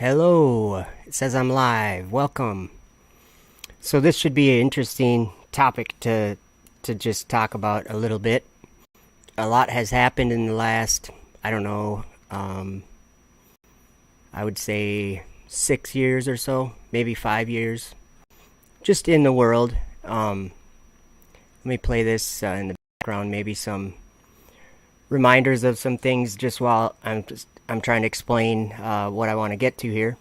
Hello, it says I'm live. Welcome. So this should be an interesting topic to just talk about a little bit. A lot has happened in the last, I don't know, I would say 6 years or so, maybe 5 years, just in the world. Let me play this in the background, maybe some reminders of some things just while I'm trying to explain what I want to get to here.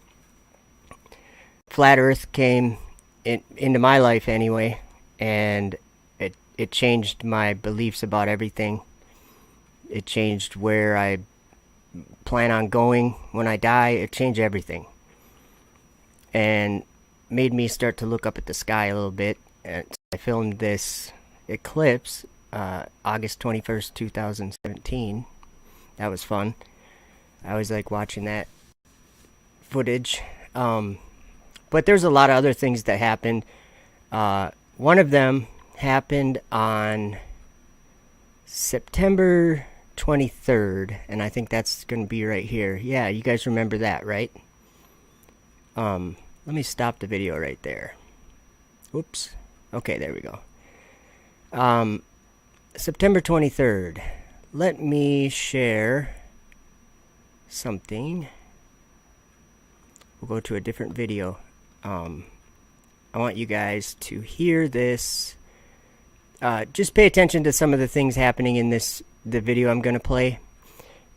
Flat Earth came into my life anyway, and it changed my beliefs about everything. It changed where I plan on going when I die. It changed everything, and made me start to look up at the sky a little bit. And I filmed this eclipse August 21st, 2017. That was fun. I always like watching that footage. But there's a lot of other things that happened. One of them happened on September 23rd, and I think that's going to be right here. Yeah, you guys remember that, right? Let me stop the video right there. Oops. Okay, there we go. September 23rd. Let me share something. We'll go to a different video. I want you guys to hear this. Just pay attention to some of the things happening in the video I'm going to play,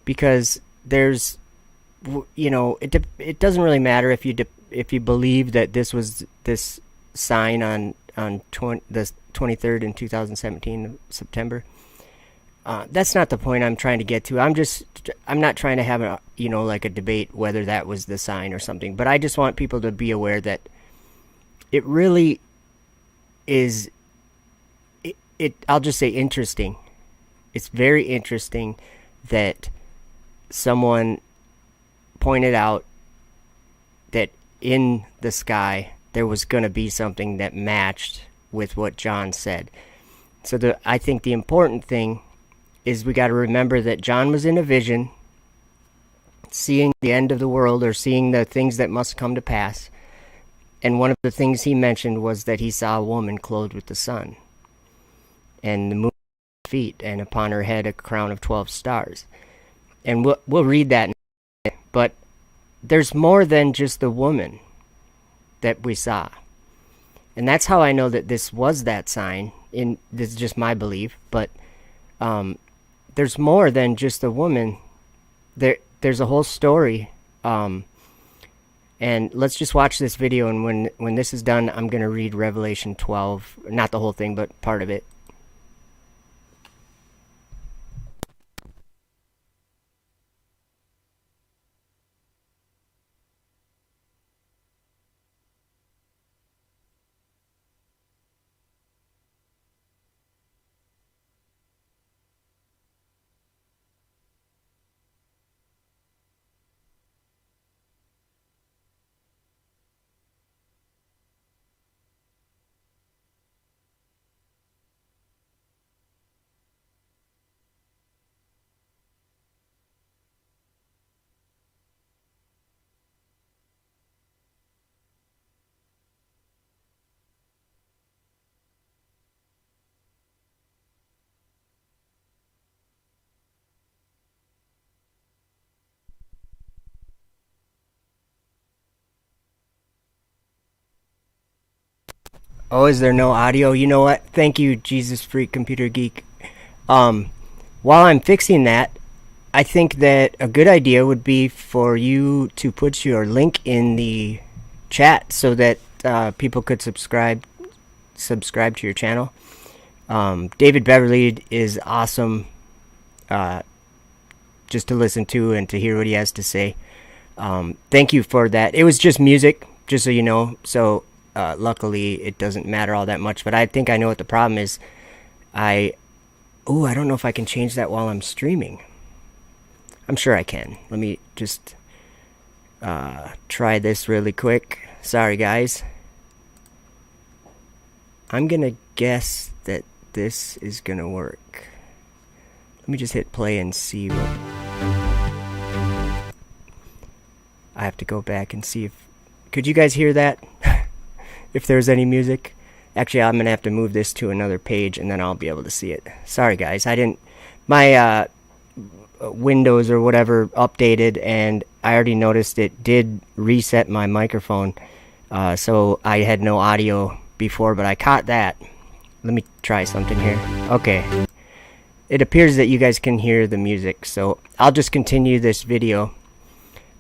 because there's, it doesn't really matter if you believe that this was this sign on the 23rd in 2017 September. That's not the point I'm trying to get to. I'm not trying to have a like a debate whether that was the sign or something, but I just want people to be aware that it really is. I'll just say interesting. It's very interesting that someone pointed out that in the sky there was going to be something that matched with what John said. So I think the important thing is we got to remember that John was in a vision, seeing the end of the world, or seeing the things that must come to pass. And one of the things he mentioned was that he saw a woman clothed with the sun, and the moon at her feet, and upon her head a crown of 12 stars. And we'll read that in a minute, but there's more than just the woman that we saw. And that's how I know that this was that sign. This is just my belief, but there's more than just a woman. There's a whole story. And let's just watch this video, and when this is done, I'm going to read Revelation 12. Not the whole thing, but part of it. Oh, is there no audio? You know what? Thank you, Jesus Freak Computer Geek. While I'm fixing that, I think that a good idea would be for you to put your link in the chat so that people could subscribe to your channel. David Beverly is awesome just to listen to and to hear what he has to say. Thank you for that. It was just music, just so you know. So luckily it doesn't matter all that much, but I think I know what the problem is. I don't know if I can change that while I'm streaming. I'm sure I can. Let me just try this really quick. Sorry guys. I'm gonna guess that this is gonna work. Let me just hit play and see what I have to go back and see if... Could you guys hear that? If there's any music? Actually, I'm going to have to move this to another page and then I'll be able to see it. Sorry, guys. I didn't... My Windows or whatever updated, and I already noticed it did reset my microphone. So I had no audio before, but I caught that. Let me try something here. Okay. It appears that you guys can hear the music, so I'll just continue this video.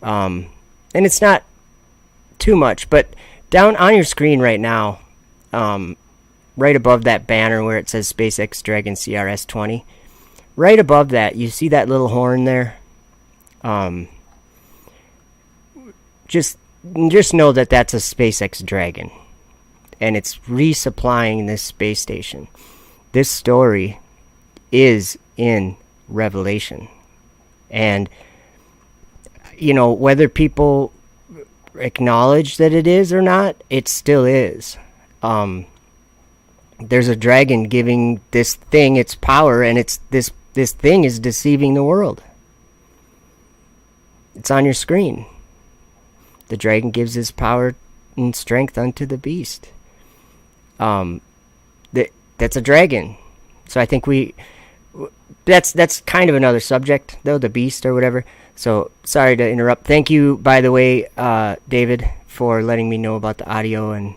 And it's not too much, but down on your screen right now, right above that banner where it says SpaceX Dragon CRS-20, right above that, you see that little horn there? Just know that that's a SpaceX Dragon, and it's resupplying this space station. This story is in Revelation, and whether people acknowledge that it is or not, it still is. There's a dragon giving this thing its power, and this thing is deceiving the world. It's on your screen. The dragon gives his power and strength unto the beast. That's a dragon. So I think that's kind of another subject, though, the beast or whatever. So sorry to interrupt. Thank you, by the way, David, for letting me know about the audio, and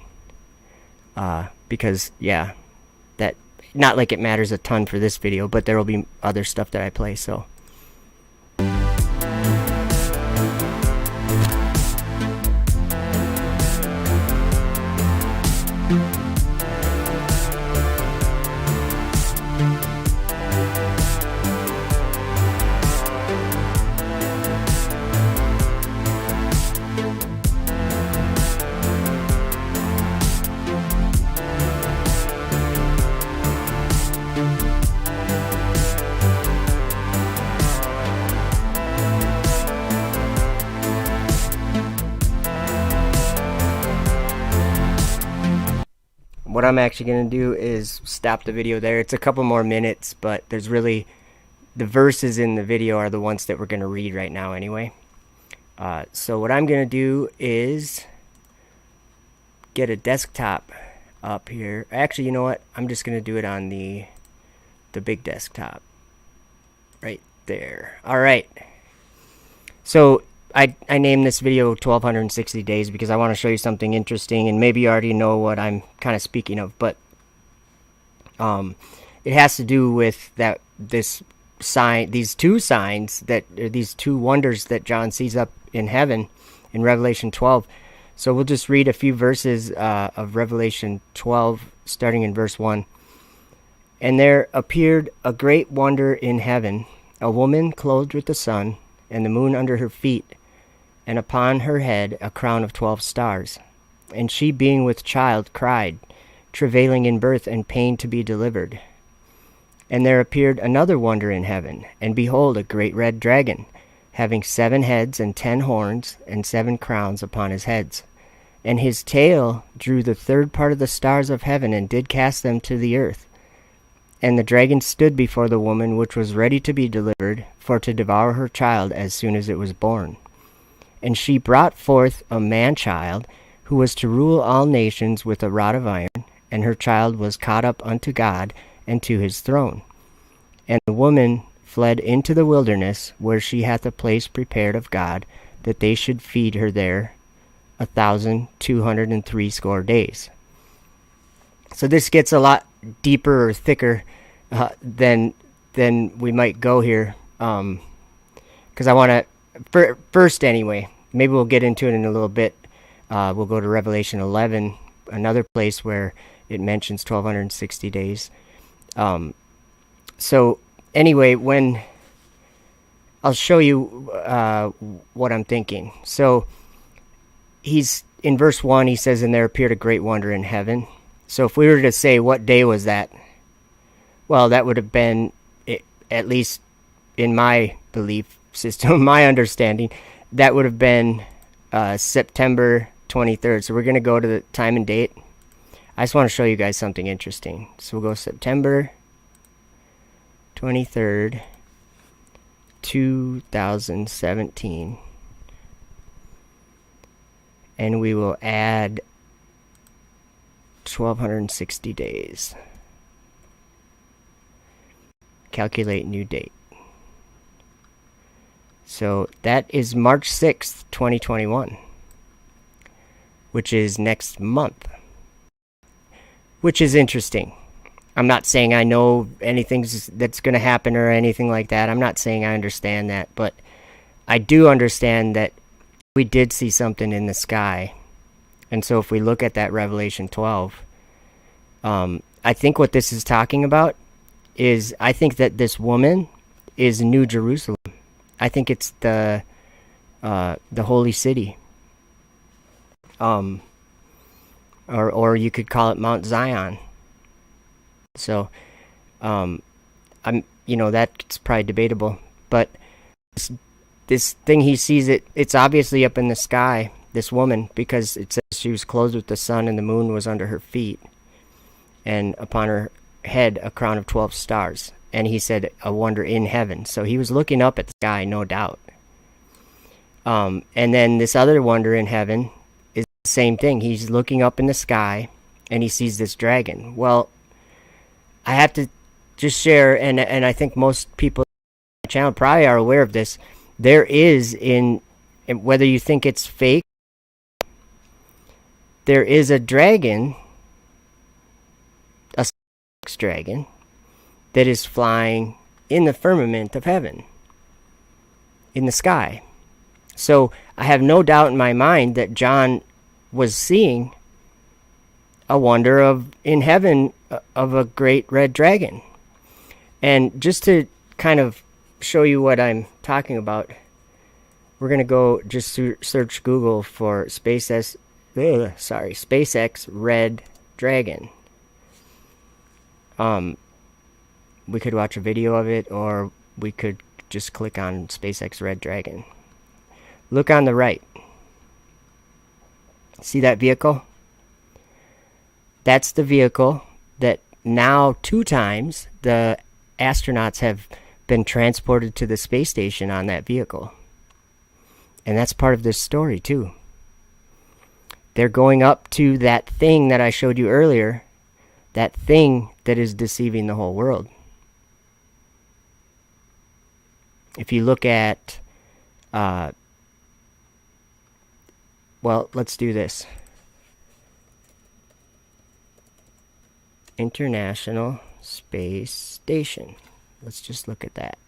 because that, not like it matters a ton for this video, but there will be other stuff that I play. So what I'm actually going to do is stop the video there. It's a couple more minutes, but there's really... the verses in the video are the ones that we're going to read right now anyway. So what I'm going to do is get a desktop up here. Actually, you know what? I'm just going to do it on the big desktop. Right there. Alright. So I named this video 1260 Days because I want to show you something interesting, and maybe you already know what I'm kind of speaking of, but it has to do with this sign, these two signs, these two wonders that John sees up in heaven in Revelation 12. So we'll just read a few verses of Revelation 12, starting in verse 1. And there appeared a great wonder in heaven, a woman clothed with the sun, and the moon under her feet, and upon her head a crown of 12 stars. And she, being with child, cried, travailing in birth and pain to be delivered. And there appeared another wonder in heaven, and behold, a great red dragon, having 7 heads and 10 horns, and 7 crowns upon his heads. And his tail drew the third part of the stars of heaven, and did cast them to the earth. And the dragon stood before the woman which was ready to be delivered, for to devour her child as soon as it was born. And she brought forth a man-child, who was to rule all nations with a rod of iron, and her child was caught up unto God and to his throne. And the woman fled into the wilderness, where she hath a place prepared of God, that they should feed her there 1,260 days. So this gets a lot deeper or thicker than we might go here, because I want to first anyway, maybe we'll get into it in a little bit. We'll go to Revelation 11, another place where it mentions 1260 days. So anyway, when I'll show you what I'm thinking. So he's in verse 1, he says, and there appeared a great wonder in heaven. So if we were to say what day was that, well, that would have been, at least in my belief system, my understanding, that would have been September 23rd. So we're going to go to the time and date. I just want to show you guys something interesting. So we'll go September 23rd, 2017. and we will add 1260 days. Calculate new date. So that is March 6th, 2021, which is next month, which is interesting. I'm not saying I know anything that's going to happen or anything like that. I'm not saying I understand that, but I do understand that we did see something in the sky. And so if we look at that Revelation 12, I think what this is talking about is, I think that this woman is New Jerusalem. I think it's the holy city. Or you could call it Mount Zion. So, that's probably debatable, but this thing he sees, it's obviously up in the sky, this woman, because it says she was clothed with the sun and the moon was under her feet, and upon her head a crown of 12 stars. And he said, a wonder in heaven. So he was looking up at the sky, no doubt. And then this other wonder in heaven is the same thing. He's looking up in the sky and he sees this dragon. Well, I have to just share, and I think most people on the channel probably are aware of this. There is, whether you think it's fake, there is a dragon, a sex dragon, that is flying in the firmament of heaven, in the sky. So I have no doubt in my mind that John was seeing a wonder in heaven of a great red dragon. And just to kind of show you what I'm talking about, we're going to go just search Google for SpaceX red dragon. We could watch a video of it, or we could just click on SpaceX red dragon. Look on the right. See that vehicle? That's the vehicle that now 2 times the astronauts have been transported to the space station on that vehicle. And that's part of this story too. They're going up to that thing that I showed you earlier, that thing that is deceiving the whole world. If you look at, let's do this. International Space Station. Let's just look at that.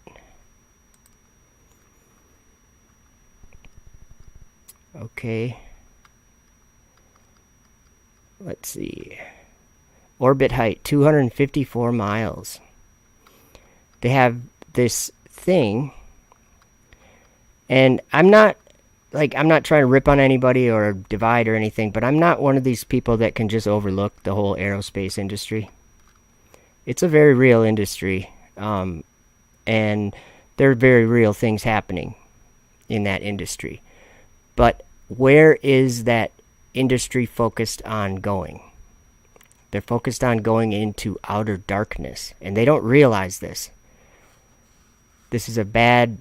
Okay. Let's see. Orbit height, 254 miles. They have this thing, and I'm not trying to rip on anybody or divide or anything, but I'm not one of these people that can just overlook the whole aerospace industry. It's a very real industry, and there are very real things happening in that industry. But where is that industry focused on going? They're focused on going into outer darkness, and they don't realize this. This is a bad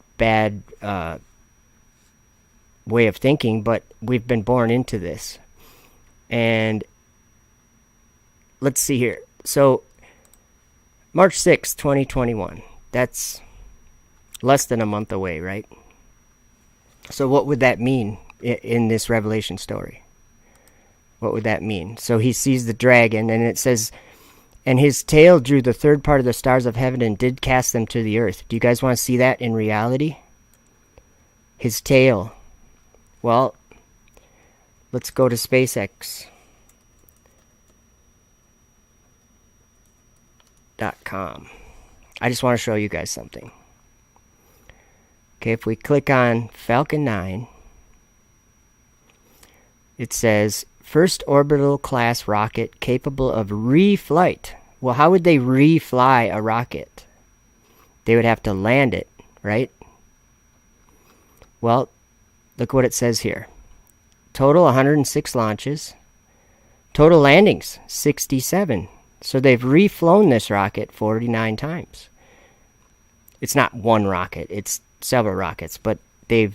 way of thinking, but we've been born into this. And let's see here. So March 6th, 2021. That's less than a month away, right? So what would that mean in this Revelation story? What would that mean? So he sees the dragon, and it says, and his tail drew the third part of the stars of heaven and did cast them to the earth. Do you guys want to see that in reality? His tail. Well, let's go to SpaceX.com. I just want to show you guys something. Okay, if we click on Falcon 9, it says, first orbital class rocket capable of reflight. Well, how would they refly a rocket? They would have to land it, right? Well, look what it says here. Total 106 launches. Total landings 67. So they've reflown this rocket 49 times. It's not one rocket, it's several rockets, but they've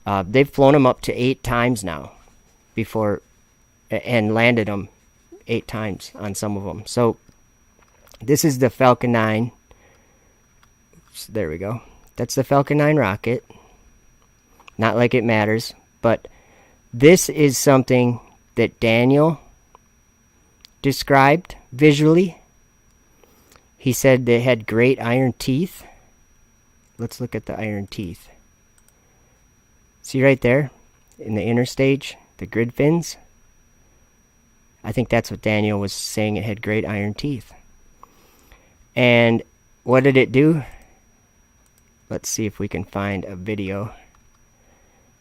flown them up to 8 times now. before, and landed them 8 times on some of them. So this is the Falcon 9. Oops, there we go. That's the Falcon 9 rocket. Not like it matters, but this is something that Daniel described visually. He said they had great iron teeth. Let's look at the iron teeth. See right there in the inner stage, the grid fins? I think that's what Daniel was saying. It had great iron teeth. And what did it do? Let's see if we can find a video.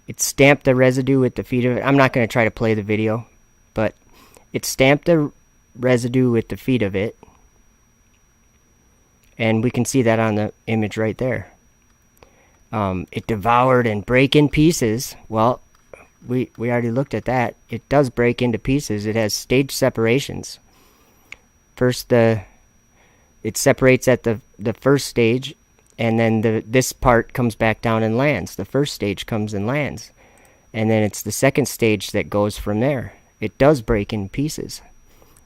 It stamped the residue with the feet of it. I'm not going to try to play the video, but it stamped the residue with the feet of it. And we can see that on the image right there. It devoured and break in pieces. Well, we already looked at that. It does break into pieces. It has stage separations. First, it separates at the first stage, and then this part comes back down and lands. The first stage comes and lands. And then it's the second stage that goes from there. It does break in pieces.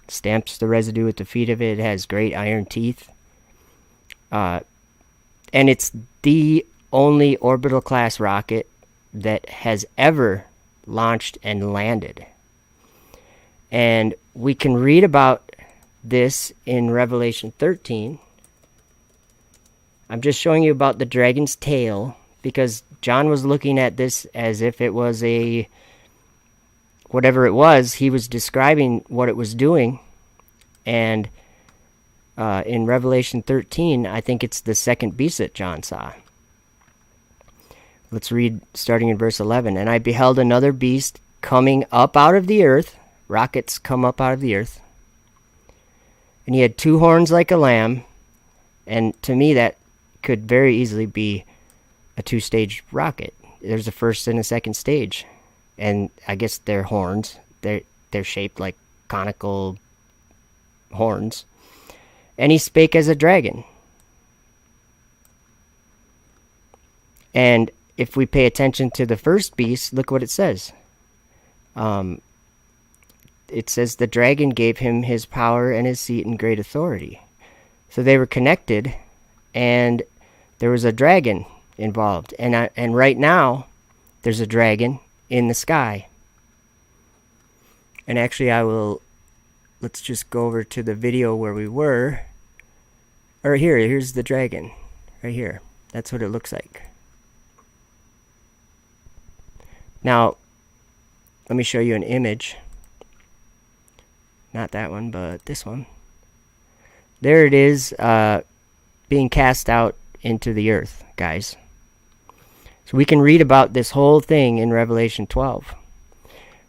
Stamps the residue at the feet of it. It has great iron teeth. And it's the only orbital class rocket that has ever launched and landed. And we can read about this in Revelation 13. I'm just showing you about the dragon's tail because John was looking at this as if it was whatever it was. He was describing what it was doing. And in Revelation 13, I think it's the second beast that John saw. Let's read starting in verse 11. And I beheld another beast coming up out of the earth. Rockets come up out of the earth. And he had 2 horns like a lamb. And to me, that could very easily be a 2-stage rocket. There's a first and a second stage. And I guess they're horns. They're shaped like conical horns. And he spake as a dragon. And if we pay attention to the first beast, look what it says. It says the dragon gave him his power and his seat and great authority. So they were connected, and there was a dragon involved. And right now, there's a dragon in the sky. And actually, let's just go over to the video where we were. Or here's the dragon. Right here. That's what it looks like. Now, let me show you an image. Not that one, but this one. There it is, being cast out into the earth, guys. So we can read about this whole thing in Revelation 12.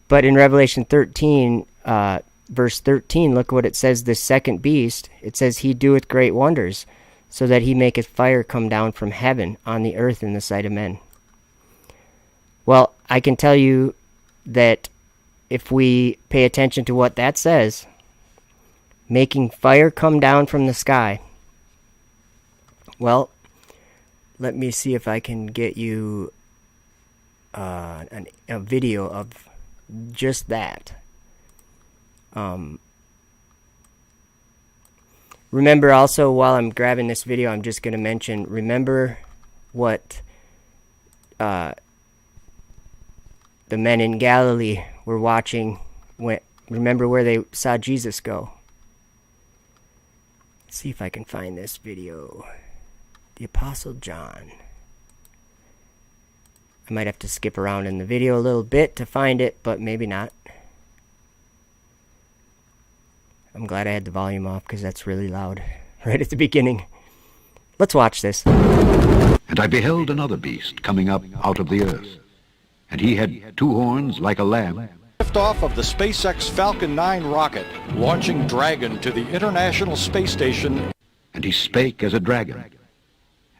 But in Revelation 13, verse 13, look what it says, the second beast. It says, he doeth great wonders, so that he maketh fire come down from heaven on the earth in the sight of men. Well, I can tell you that if we pay attention to what that says, making fire come down from the sky, well, let me see if I can get you a video of just that. Remember also, while I'm grabbing this video, I'm just going to mention, remember what the men in Galilee were watching. Remember where they saw Jesus go. Let's see if I can find this video. The Apostle John. I might have to skip around in the video a little bit to find it, but maybe not. I'm glad I had the volume off because that's really loud right at the beginning. Let's watch this. And I beheld another beast coming up out of the earth, and he had 2 horns like a lamb. Liftoff of the SpaceX Falcon 9 rocket, launching Dragon to the International Space Station. And he spake as a dragon.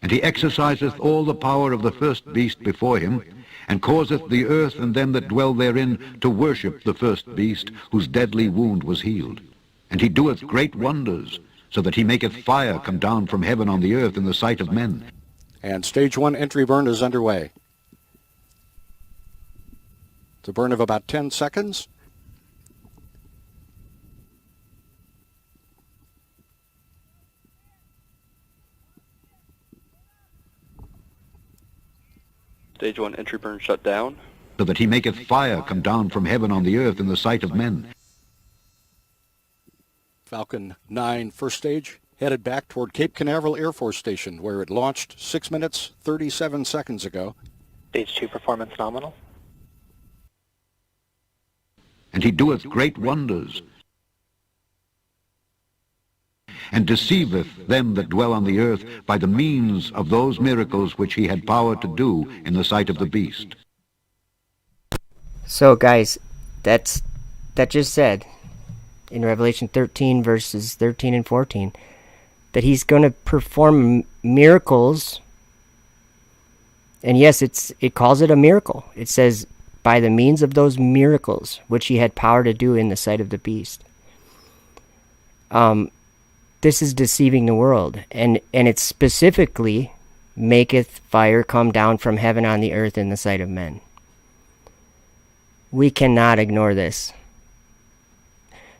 And he exerciseth all the power of the first beast before him, and causeth the earth and them that dwell therein to worship the first beast, whose deadly wound was healed. And he doeth great wonders, so that he maketh fire come down from heaven on the earth in the sight of men. And Stage 1 entry burn is underway. It's a burn of about 10 seconds. Stage 1 entry burn shut down. So that he maketh fire come down from heaven on the earth in the sight of men. Falcon 9 first stage headed back toward Cape Canaveral Air Force Station, where it launched 6 minutes, 37 seconds ago. Stage 2 performance nominal. And he doeth great wonders, and deceiveth them that dwell on the earth by the means of those miracles which he had power to do in the sight of the beast. So guys, that just said in Revelation 13 verses 13 and 14 that he's going to perform miracles. And yes, it calls it a miracle. It says by the means of those miracles which he had power to do in the sight of the beast. This is deceiving the world, and it specifically maketh fire come down from heaven on the earth in the sight of men. We cannot ignore this.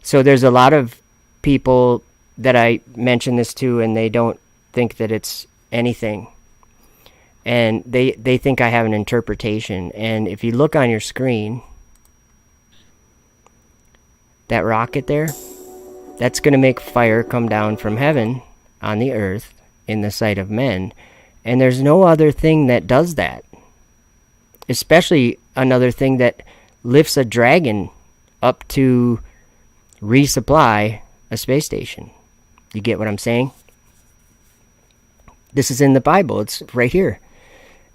So there's a lot of people that I mention this to, and they don't think that it's anything. And they think I have an interpretation. And if you look on your screen, that rocket there, that's going to make fire come down from heaven on the earth in the sight of men. And there's no other thing that does that. Especially another thing that lifts a dragon up to resupply a space station. You get what I'm saying? This is in the Bible. It's right here.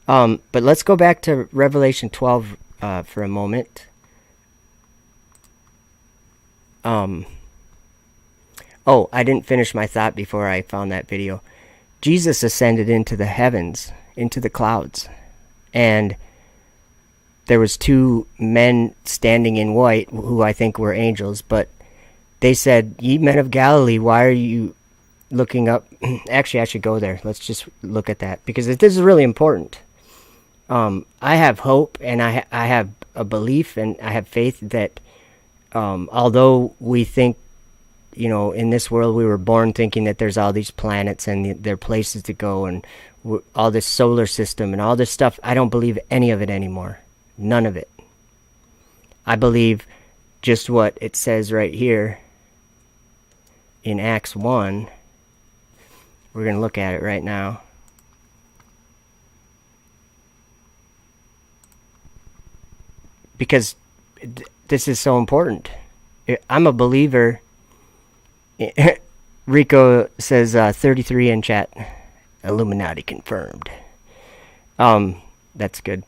But let's go back to Revelation 12 for a moment. Oh, I didn't finish my thought before I found that video. Jesus ascended into the heavens, into the clouds. And there was two men standing in white, who I think were angels, but they said, "Ye men of Galilee, why are you looking up?" Actually, I should go there. Let's just look at that, because this is really important. I have hope, and I have a belief, and I have faith that although we think, in this world we were born thinking that there's all these planets and there are places to go and all this solar system and all this stuff, I don't believe any of it anymore. None of it. I believe just what it says right here in Acts 1. We're going to look at it right now. Because this is so important. I'm a believer. Rico says 33 in chat. Illuminati confirmed. That's good.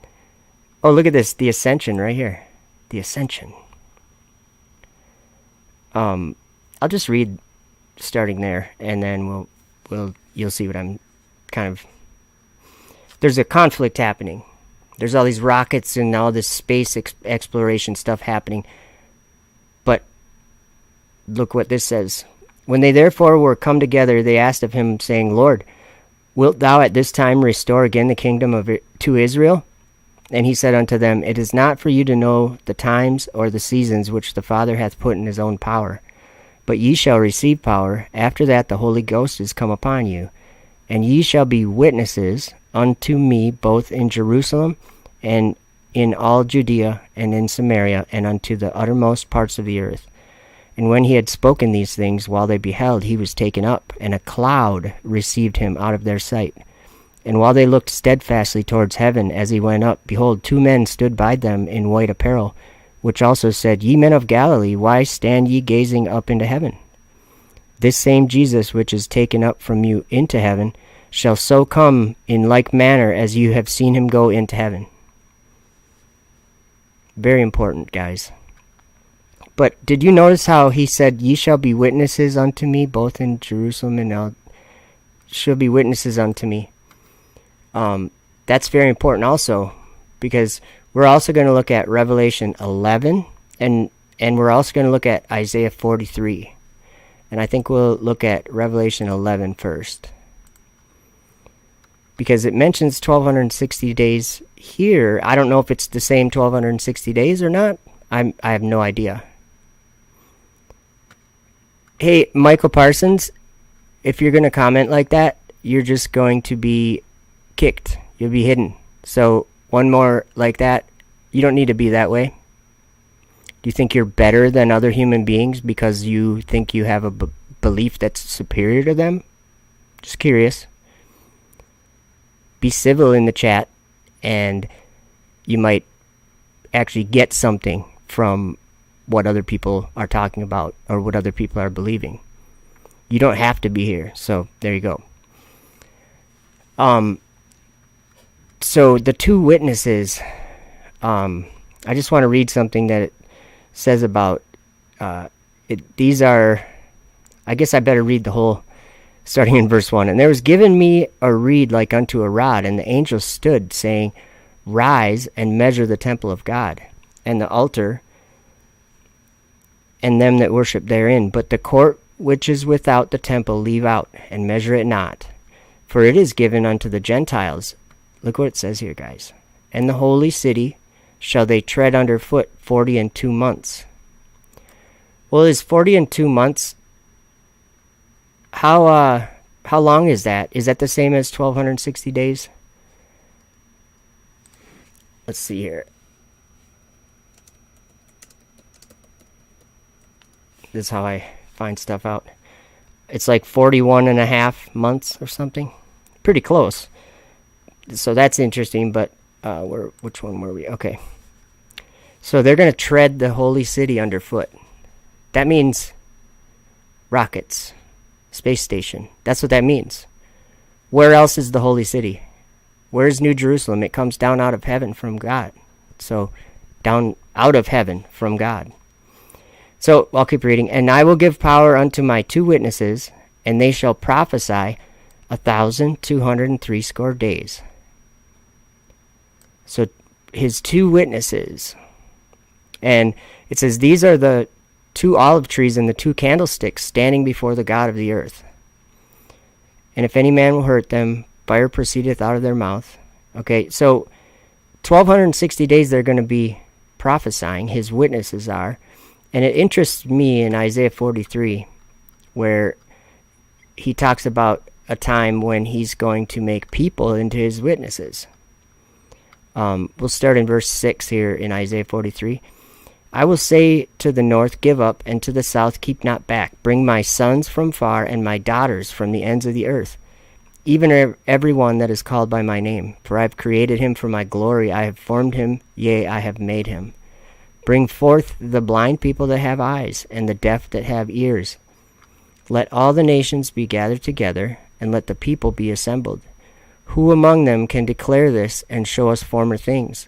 Oh, look at this. The Ascension right here. The Ascension. I'll just read starting there, and then you'll see what I'm kind of... There's a conflict happening. There's all these rockets and all this space exploration stuff happening. But look what this says. When they therefore were come together, they asked of him, saying, Lord, wilt thou at this time restore again the kingdom to Israel? And he said unto them, It is not for you to know the times or the seasons which the Father hath put in his own power. But ye shall receive power. After that the Holy Ghost is come upon you. And ye shall be witnesses unto me both in Jerusalem and in all Judea and in Samaria and unto the uttermost parts of the earth. And when he had spoken these things, while they beheld, he was taken up, and a cloud received him out of their sight. And while they looked steadfastly towards heaven as he went up, behold, two men stood by them in white apparel, which also said, Ye men of Galilee, why stand ye gazing up into heaven? This same Jesus which is taken up from you into heaven shall so come in like manner as you have seen him go into heaven. Very important, guys. But did you notice how he said, Ye shall be witnesses unto me, both in Jerusalem and all shall be witnesses unto me. That's very important also, because we're also going to look at Revelation 11, and we're also going to look at Isaiah 43. And I think we'll look at Revelation 11 first, because it mentions 1260 days here, I don't know if it's the same 1260 days or not. I have no idea. Hey, Michael Parsons, if you're going to comment like that, you're just going to be kicked. You'll be hidden. So one more like that, you don't need to be that way. Do you think you're better than other human beings because you think you have a belief that's superior to them? Just curious. Be civil in the chat, and you might actually get something from what other people are talking about or what other people are believing. You don't have to be here, so there you go. So the two witnesses, I just want to read something that it says about these are, I guess I better read the whole, starting in verse 1. And there was given me a reed like unto a rod, and the angel stood, saying, Rise and measure the temple of God, and the altar, and them that worship therein. But the court which is without the temple leave out, and measure it not. For it is given unto the Gentiles. Look what it says here, guys. And the holy city shall they tread under foot 42 months. Well, is 42 months, how long is that? Is that the same as 1260 days? Let's see here. This is how I find stuff out. It's like 41 and a half months or something. Pretty close. So that's interesting, but which one were we? Okay. So they're going to tread the holy city underfoot. That means rockets, space station. That's what that means. Where else is the holy city? Where's New Jerusalem? It comes down out of heaven from God. So down out of heaven from God. So I'll keep reading. And I will give power unto my two witnesses, and they shall prophesy 1,260 days. So his two witnesses. And it says, these are the two olive trees and the two candlesticks standing before the God of the earth. And if any man will hurt them, fire proceedeth out of their mouth. Okay, so 1,260 days they're going to be prophesying, his witnesses are. And it interests me in Isaiah 43, where he talks about a time when he's going to make people into his witnesses. We'll start in verse 6 here in Isaiah 43. I will say to the north, give up, and to the south, keep not back. Bring my sons from far, and my daughters from the ends of the earth, even every one that is called by my name. For I have created him for my glory. I have formed him, yea, I have made him. Bring forth the blind people that have eyes, and the deaf that have ears. Let all the nations be gathered together, and let the people be assembled. Who among them can declare this, and show us former things?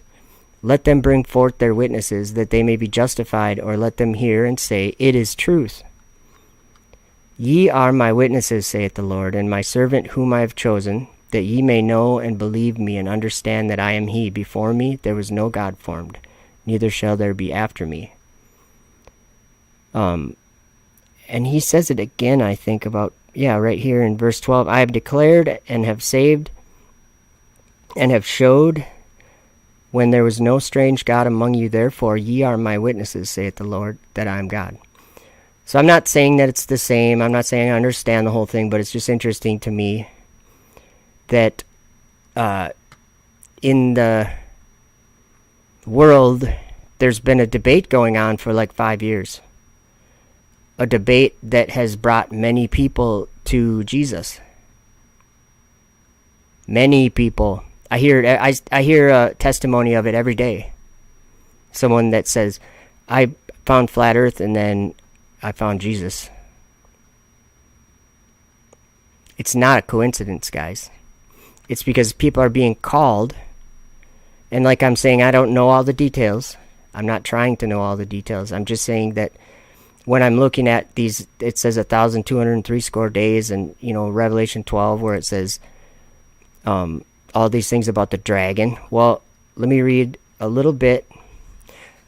Let them bring forth their witnesses, that they may be justified, or let them hear and say, It is truth. Ye are my witnesses, saith the Lord, and my servant whom I have chosen, that ye may know and believe me, and understand that I am he. Before me there was no God formed, neither shall there be after me. And he says it again, I think, about, right here in verse 12. I have declared and have saved and have showed when there was no strange God among you. Therefore ye are my witnesses, saith the Lord, that I am God. So I'm not saying that it's the same. I'm not saying I understand the whole thing, but it's just interesting to me that in the world there's been a debate going on for like 5 years. A debate that has brought many people to Jesus. Many people. I hear a testimony of it every day. Someone that says, I found flat earth and then I found Jesus. It's not a coincidence, guys. It's because people are being called. And like I'm saying, I don't know all the details. I'm not trying to know all the details. I'm just saying that when I'm looking at these, it says 1,260 days, and Revelation 12, where it says all these things about the dragon. Well, let me read a little bit.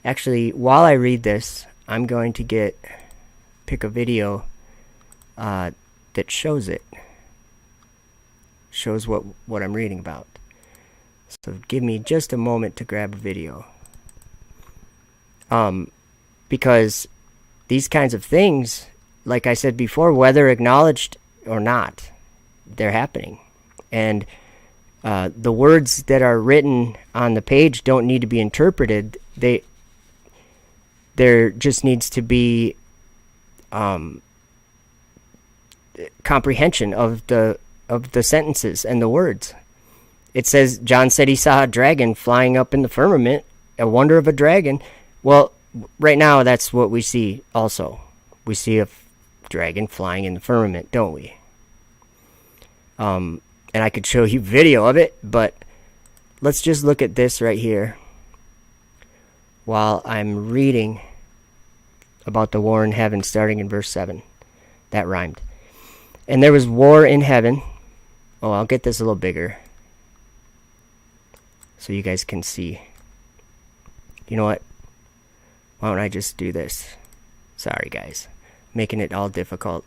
Actually, while I read this, I'm going to pick a video that shows it. Shows what I'm reading about. So give me just a moment to grab a video. Because these kinds of things, like I said before, whether acknowledged or not, they're happening. And the words that are written on the page don't need to be interpreted. There just needs to be comprehension of the sentences and the words. It says, John said he saw a dragon flying up in the firmament, a wonder of a dragon. Well, right now that's what we see also. We see a dragon flying in the firmament, don't we? And I could show you video of it, but let's just look at this right here while I'm reading about the war in heaven, starting in verse 7. That rhymed. And there was war in heaven. Oh, I'll get this a little bigger so you guys can see. You know what? Why don't I just do this? Sorry, guys. Making it all difficult.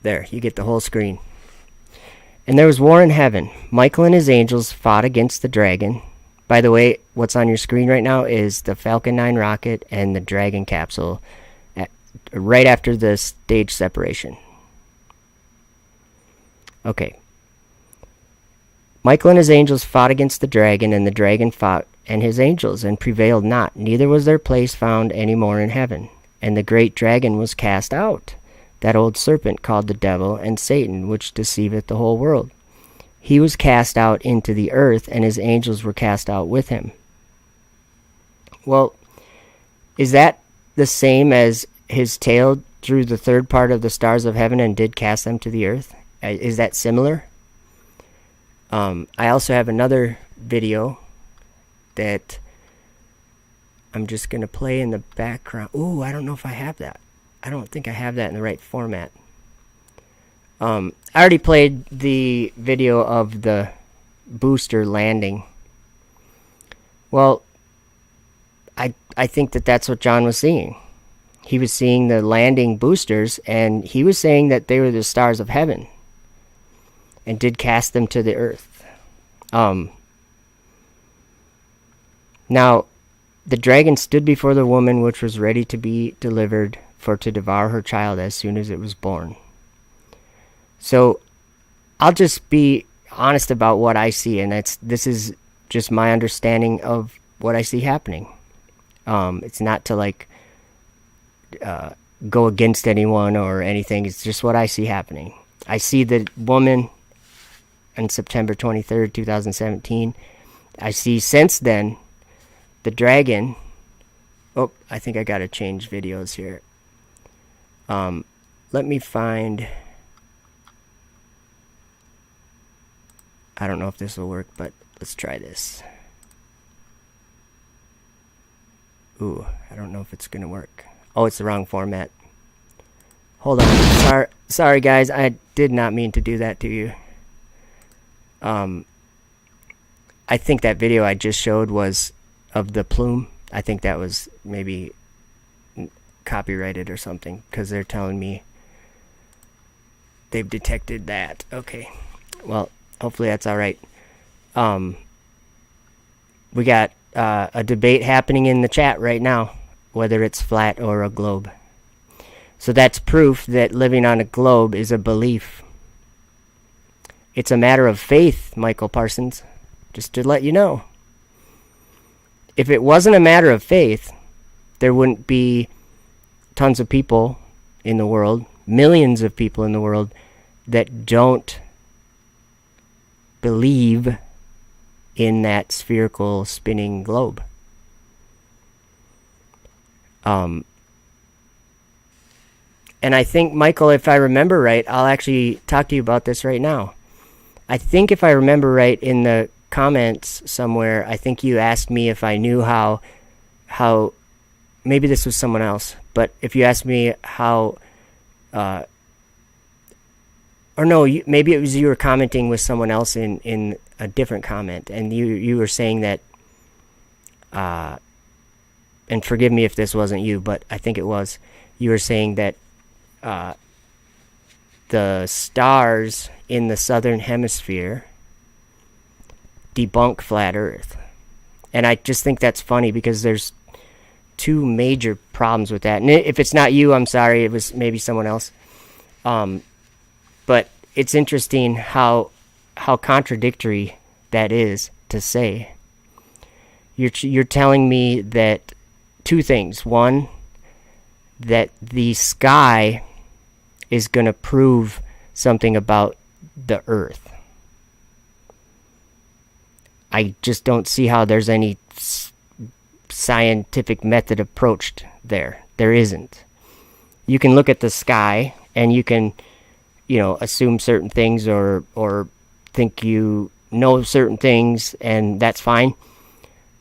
There, you get the whole screen. And there was war in heaven. Michael and his angels fought against the dragon. By the way, what's on your screen right now is the Falcon 9 rocket and the Dragon capsule right after the stage separation. Okay. Michael and his angels fought against the dragon, and the dragon fought and his angels, and prevailed not. Neither was their place found any more in heaven. And the great dragon was cast out, that old serpent called the devil and Satan, which deceiveth the whole world. He was cast out into the earth, and his angels were cast out with him. Well, is that the same as his tail drew the third part of the stars of heaven and did cast them to the earth? Is that similar? I also have another video that I'm just going to play in the background. Ooh, I don't know if I have that. I don't think I have that in the right format. I already played the video of the booster landing. Well, I think that that's what John was seeing. He was seeing the landing boosters, and he was saying that they were the stars of heaven and did cast them to the earth. Now, the dragon stood before the woman which was ready to be delivered, for to devour her child as soon as it was born. So I'll just be honest about what I see, and this is just my understanding of what I see happening. It's not to go against anyone or anything. It's just what I see happening. I see the woman on September 23rd, 2017. I see since then the dragon. Oh, I think I gotta change videos here. Let me find. I don't know if this will work, but let's try this. Ooh, I don't know if it's gonna work. Oh, it's the wrong format. Hold on. Sorry guys, I did not mean to do that to you. I think that video I just showed was of the plume. I think that was maybe copyrighted or something, because they're telling me they've detected that. Okay. Well, hopefully that's all right. We got a debate happening in the chat right now, whether it's flat or a globe. So that's proof that living on a globe is a belief. It's a matter of faith, Michael Parsons, just to let you know. If it wasn't a matter of faith, there wouldn't be tons of people in the world, millions of people in the world, that don't believe in that spherical spinning globe. And I think, Michael, if I remember right, I'll actually talk to you about this right now. I think if I remember right, in the comments somewhere, I think you asked me if I knew how maybe this was someone else, but if you asked me how, or no, maybe it was you were commenting with someone else in a different comment, and you were saying that, and forgive me if this wasn't you, but I think it was, you were saying that the stars in the southern hemisphere debunk flat Earth. And I just think that's funny because there's two major problems with that. And if it's not you, I'm sorry, it was maybe someone else. But it's interesting how contradictory that is to say. You're telling me that two things. One, that the sky is going to prove something about the Earth. I just don't see how there's any scientific method approached there. There isn't. You can look at the sky and you can, assume certain things or think you know certain things, and that's fine.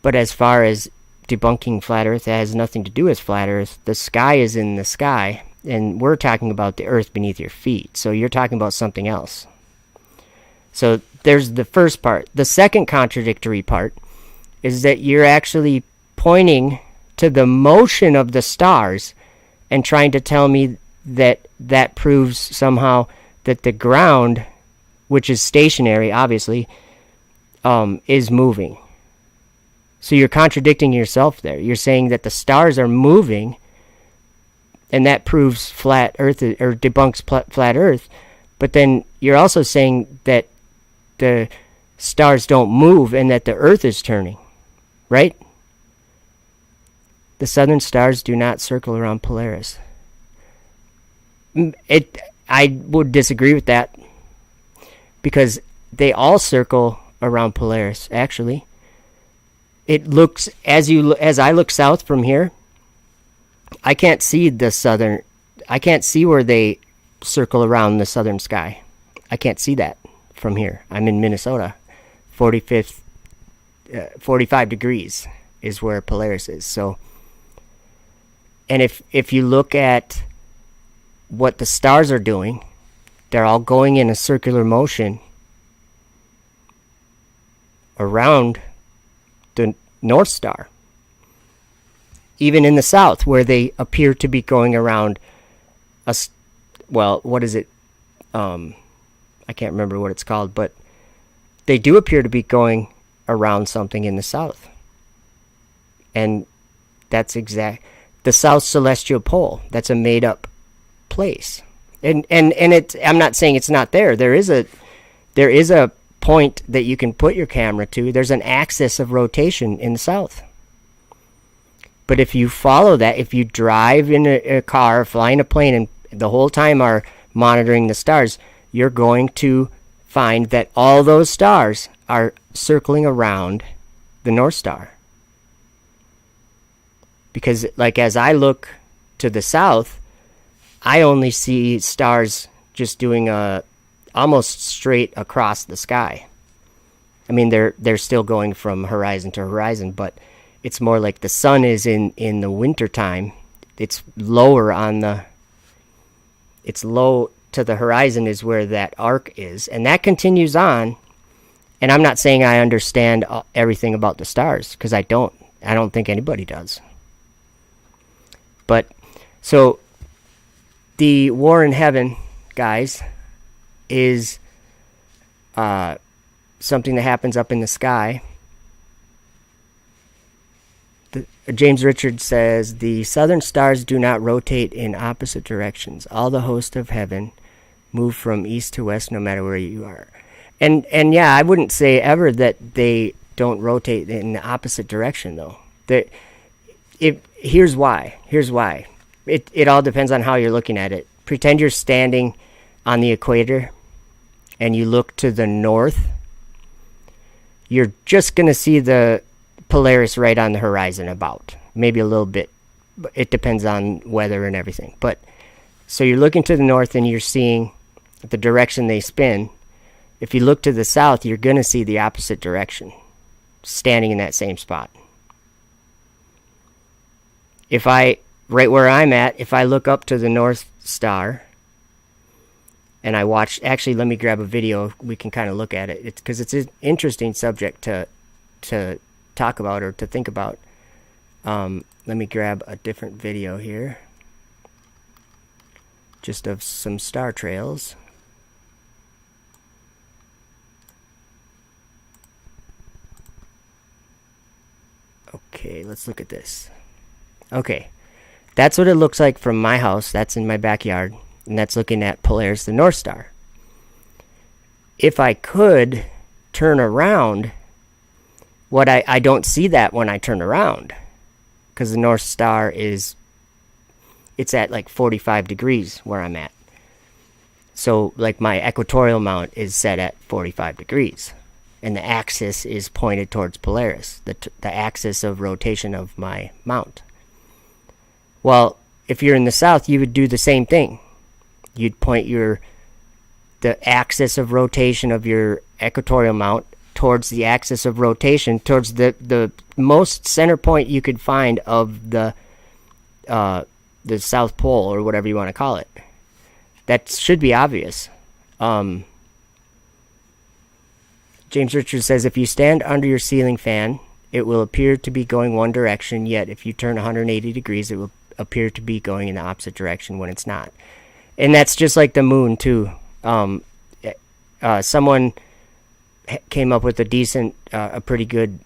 But as far as debunking flat Earth, it has nothing to do with flat Earth. The sky is in the sky, and we're talking about the Earth beneath your feet. So you're talking about something else. So there's the first part. The second contradictory part is that you're actually pointing to the motion of the stars and trying to tell me that proves somehow that the ground, which is stationary, obviously, is moving. So you're contradicting yourself there. You're saying that the stars are moving, and that proves flat Earth or debunks flat Earth. But then you're also saying that the stars don't move and that the Earth is turning, right? The southern stars do not circle around Polaris. I would disagree with that because they all circle around Polaris, actually. It looks, as I look south from here, I can't see where they circle around the southern sky. I can't see that from here. I'm in Minnesota. 45 degrees is where Polaris is. So, and if you look at what the stars are doing, they're all going in a circular motion around the North Star. Even in the south, where they appear to be going around what is it? I can't remember what it's called, but they do appear to be going around something in the south. And that's the South Celestial Pole. That's a made up place. And I'm not saying it's not there. There is a point that you can put your camera to. There's an axis of rotation in the south. But if you follow that, if you drive in a car, fly in a plane, and the whole time are monitoring the stars, you're going to find that all those stars are circling around the North Star. Because, as I look to the south, I only see stars just doing almost straight across the sky. I mean, they're still going from horizon to horizon, but it's more like the sun is in the winter time. It's lower it's low to the horizon is where that arc is, and that continues on. And I'm not saying I understand everything about the stars, because I don't think anybody does. But so the war in heaven, guys, is something that happens up in the sky. James Richards says, the southern stars do not rotate in opposite directions. All the hosts of heaven move from east to west no matter where you are. And yeah, I wouldn't say ever that they don't rotate in the opposite direction, though. Here's why. It all depends on how you're looking at it. Pretend you're standing on the equator and you look to the north. You're just going to see the Polaris right on the horizon, about maybe a little bit. It depends on weather and everything. But so you're looking to the north and you're seeing the direction they spin. If you look to the south, you're going to see the opposite direction, standing in that same spot. Right where I'm at, if I look up to the North Star and I watch, actually, let me grab a video. We can kind of look at it. It's because it's an interesting subject to talk about or to think about. Let me grab a different video here. just of some star trails. Okay, let's look at this. Okay, that's what it looks like from my house. That's in my backyard, and that's looking at Polaris, the North Star. If I could turn around, I don't see that when I turn around, because the North Star it's at like 45 degrees where I'm at. So like my equatorial mount is set at 45 degrees, and the axis is pointed towards Polaris, the axis of rotation of my mount. Well, if you're in the south, you would do the same thing. You'd point the axis of rotation of your equatorial mount towards the axis of rotation, towards the most center point you could find of the South Pole, or whatever you want to call it. That should be obvious. James Richards says, if you stand under your ceiling fan, it will appear to be going one direction, yet if you turn 180 degrees, it will appear to be going in the opposite direction when it's not. And that's just like the moon, too. Someone came up with a pretty good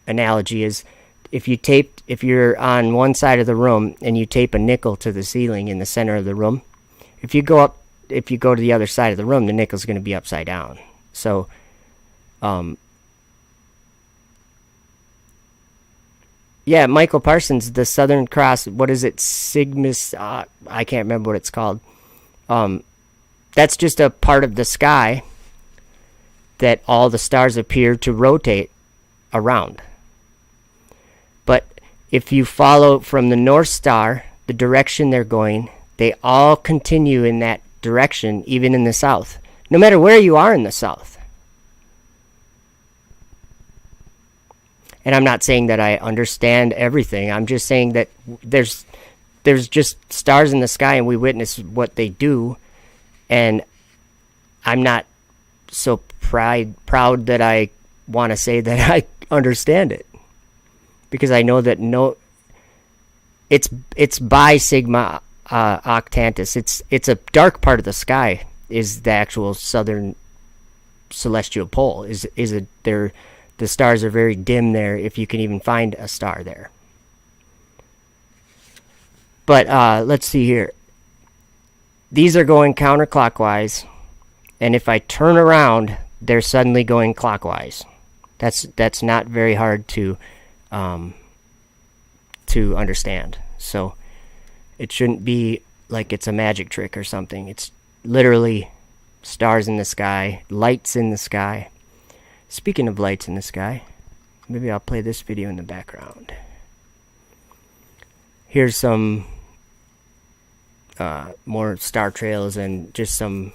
analogy is, if you're on one side of the room and you tape a nickel to the ceiling in the center of the room, if you go to the other side of the room, the nickel's going to be upside down. So, yeah, Michael Parsons, the Southern Cross, what is it, Cygnus? I can't remember what it's called. That's just a part of the sky that all the stars appear to rotate around. But if you follow from the North Star, the direction they're going, they all continue in that direction, even in the south, no matter where you are in the south. And I'm not saying that I understand everything. I'm just saying that there's just stars in the sky, and we witness what they do. And I'm not so proud that I want to say that I understand it, because I know that it's by Sigma Octantis. It's a dark part of the sky is the actual southern celestial pole. The stars are very dim there, if you can even find a star there. But let's see here. These are going counterclockwise, and if I turn around, they're suddenly going clockwise. That's not very hard to understand. So it shouldn't be like it's a magic trick or something. It's literally stars in the sky, lights in the sky. Speaking of lights in the sky, maybe I'll play this video in the background. Here's some more star trails and just some,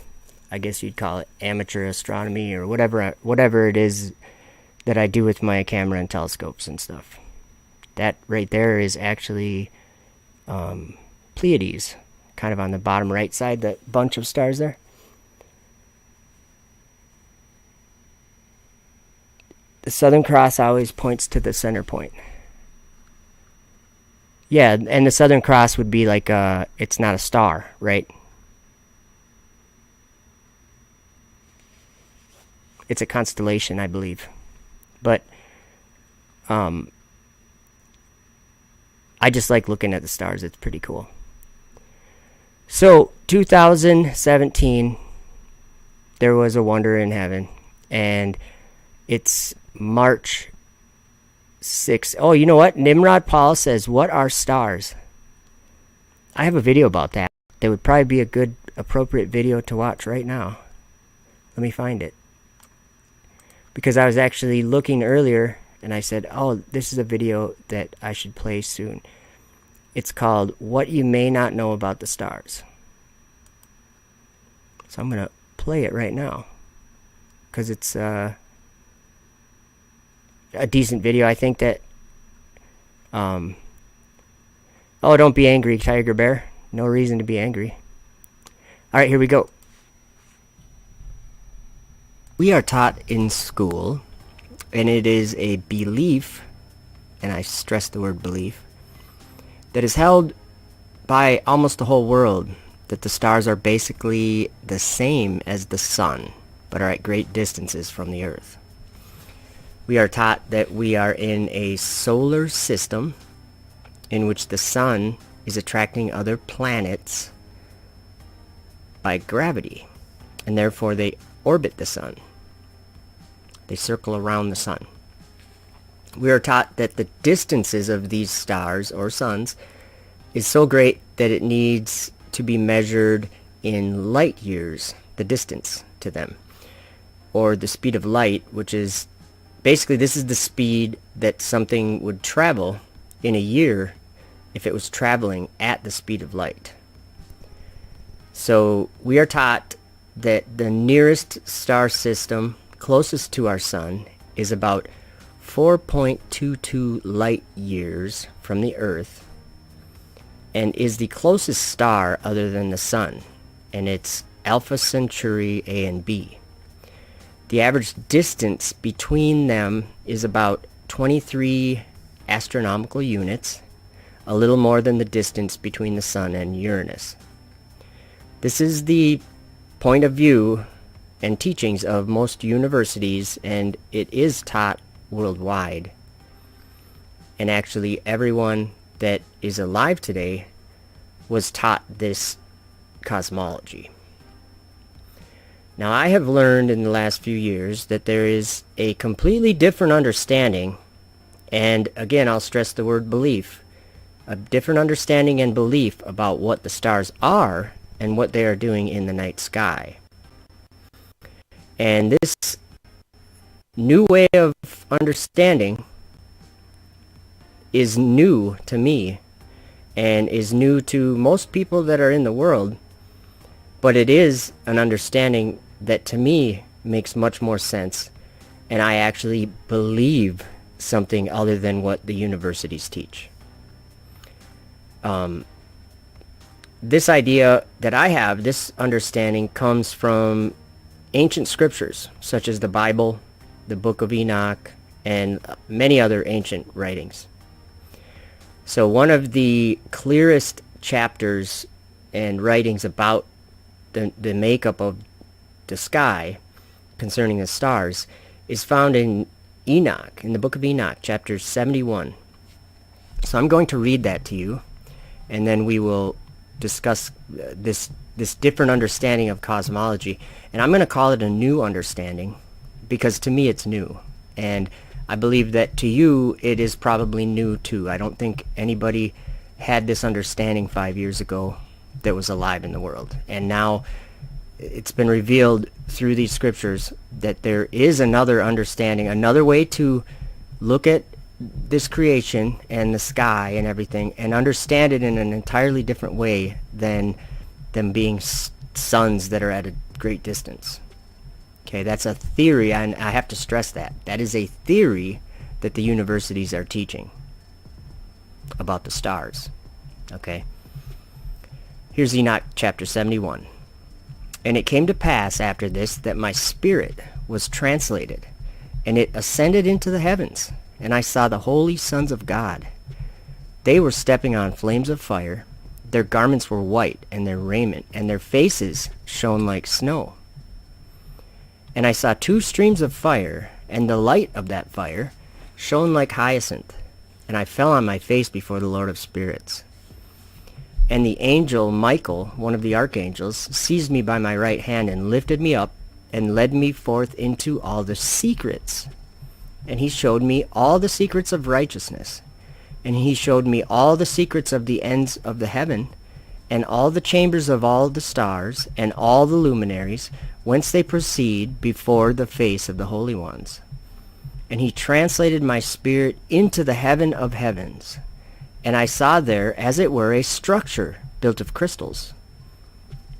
I guess you'd call it amateur astronomy, or whatever it is that I do with my camera and telescopes and stuff. That right there is actually Pleiades, kind of on the bottom right side, that bunch of stars there. The Southern Cross always points to the center point. Yeah, and the Southern Cross would be like it's not a star, right? It's a constellation, I believe. But I just like looking at the stars. It's pretty cool. So 2017, there was a wonder in heaven, and it's March 6th. Oh, you know what? Nimrod Paul says, what are stars? I have a video about that. That would probably be a good, appropriate video to watch right now. Let me find it. Because I was actually looking earlier, and I said, oh, this is a video that I should play soon. It's called What You May Not Know About the Stars. So I'm going to play it right now, because it's a decent video. I think that oh, don't be angry, Tiger Bear. No reason to be angry. Alright, here we go. We are taught in school, and it is a belief, and I stress the word belief, that is held by almost the whole world, that the stars are basically the same as the sun, but are at great distances from the Earth. We are taught that we are in a solar system in which the sun is attracting other planets by gravity, and therefore they orbit the sun. They circle around the sun. We are taught that the distances of these stars or suns is so great that it needs to be measured in light years, the distance to them, or the speed of light, which is basically, this is the speed that something would travel in a year if it was traveling at the speed of light. So we are taught that the nearest star system closest to our sun is about 4.22 light years from the Earth, and is the closest star other than the sun, and it's Alpha Centauri A and B. The average distance between them is about 23 astronomical units, a little more than the distance between the sun and Uranus. This is the point of view and teachings of most universities, and it is taught worldwide. And actually everyone that is alive today was taught this cosmology. Now, I have learned in the last few years that there is a completely different understanding, and again, I'll stress the word belief, a different understanding and belief about what the stars are and what they are doing in the night sky. And this new way of understanding is new to me and is new to most people that are in the world, but it is an understanding that to me makes much more sense, and I actually believe something other than what the universities teach. This idea that I have, this understanding, comes from ancient scriptures such as the Bible, the Book of Enoch, and many other ancient writings. So one of the clearest chapters and writings about the makeup of the sky concerning the stars is found in Enoch, in the Book of Enoch, chapter 71. So I'm going to read that to you, and then we will discuss this different understanding of cosmology. And I'm going to call it a new understanding, because to me it's new. And I believe that to you it is probably new too. I don't think anybody had this understanding 5 years ago that was alive in the world. And now it's been revealed through these scriptures that there is another understanding, another way to look at this creation and the sky and everything and understand it in an entirely different way than them being suns that are at a great distance. Okay, that's a theory, and I have to stress that. That is a theory that the universities are teaching about the stars. Okay? Here's Enoch chapter 71. And it came to pass after this that my spirit was translated, and it ascended into the heavens, and I saw the holy sons of God. They were stepping on flames of fire. Their garments were white, and their raiment, and their faces shone like snow. And I saw two streams of fire, and the light of that fire shone like hyacinth. And I fell on my face before the Lord of spirits. And the angel Michael, one of the archangels, seized me by my right hand and lifted me up and led me forth into all the secrets. And he showed me all the secrets of righteousness. And he showed me all the secrets of the ends of the heaven, and all the chambers of all the stars, and all the luminaries, whence they proceed before the face of the holy ones. And he translated my spirit into the heaven of heavens. And I saw there, as it were, a structure built of crystals.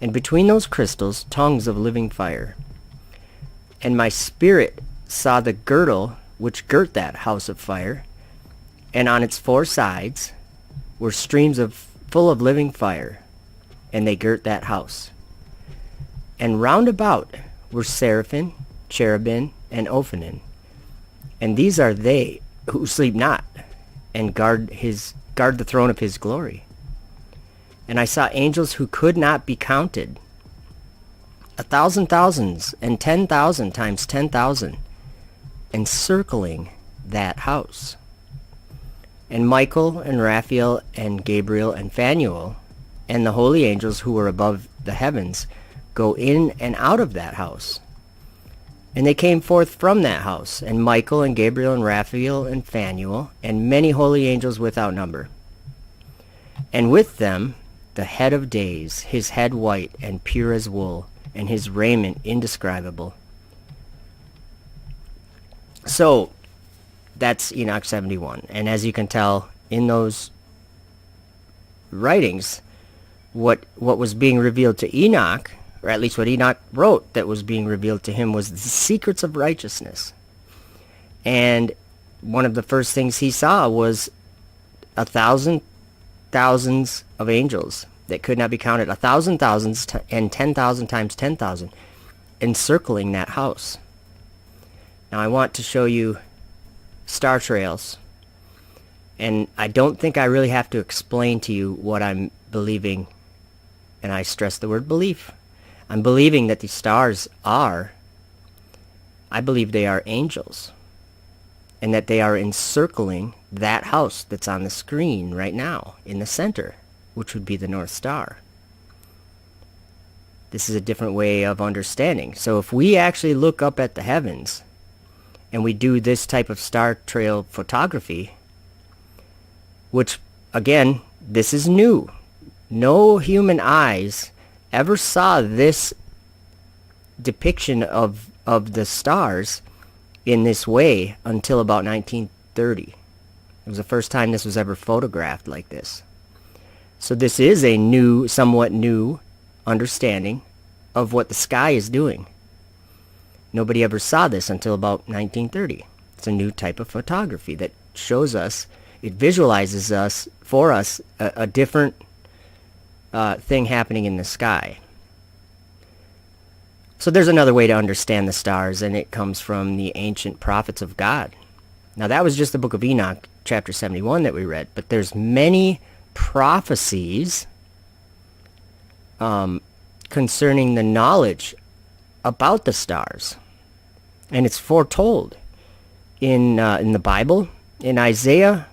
And between those crystals, tongues of living fire. And my spirit saw the girdle which girt that house of fire, and on its four sides were streams full of living fire, and they girt that house. And round about were seraphim, cherubim, and Ophanim. And these are they who sleep not, and guard the throne of his glory. And I saw angels who could not be counted, 1,000 thousands and 10,000 times 10,000, encircling that house. And Michael and Raphael and Gabriel and Phanuel and the holy angels who were above the heavens go in and out of that house. And they came forth from that house, and Michael and Gabriel and Raphael and Phanuel and many holy angels without number. And with them the head of days, his head white and pure as wool, and his raiment indescribable. So that's Enoch 71. And as you can tell in those writings, what was being revealed to Enoch, or at least what Enoch wrote that was being revealed to him, was the secrets of righteousness. And one of the first things he saw was 1,000 thousands of angels that could not be counted, 1,000 thousands and 10,000 times 10,000, encircling that house. Now I want to show you star trails, and I don't think I really have to explain to you what I'm believing, and I stress the word belief. I'm believing that these stars are, I believe they are angels, and that they are encircling that house that's on the screen right now in the center, which would be the North Star. This is a different way of understanding. So if we actually look up at the heavens and we do this type of star trail photography, which again, this is new. No human eyes ever saw this depiction of the stars in this way until about 1930. It was the first time this was ever photographed like this. So this is a new, somewhat new understanding of what the sky is doing. Nobody ever saw this until about 1930. It's a new type of photography that shows us, it visualizes us, for us, a different thing happening in the sky. So there's another way to understand the stars, and it comes from the ancient prophets of God. Now that was just the book of Enoch, chapter 71 that we read, but there's many prophecies concerning the knowledge about the stars, and it's foretold in the Bible. In Isaiah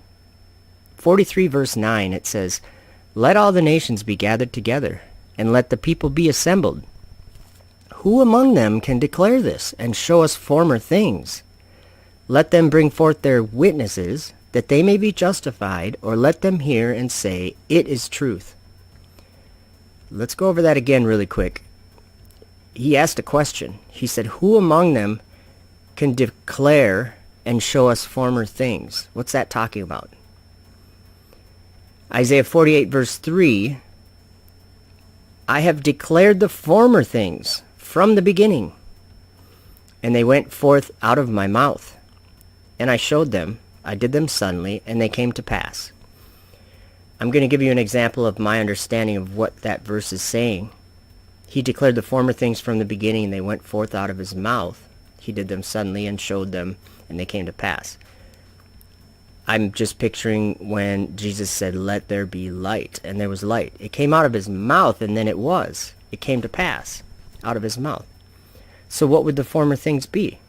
43 verse 9, it says, "Let all the nations be gathered together, and let the people be assembled. Who among them can declare this, and show us former things? Let them bring forth their witnesses, that they may be justified, or let them hear and say, it is truth." Let's go over that again really quick. He asked a question. He said, who among them can declare and show us former things? What's that talking about? Isaiah 48 verse 3, "I have declared the former things from the beginning, and they went forth out of my mouth. And I showed them, I did them suddenly, and they came to pass." I'm going to give you an example of my understanding of what that verse is saying. He declared the former things from the beginning, and they went forth out of his mouth. He did them suddenly and showed them, and they came to pass. I'm just picturing when Jesus said, "Let there be light," and there was light. It came out of his mouth, and then it was. It came to pass out of his mouth. So what would the former things be?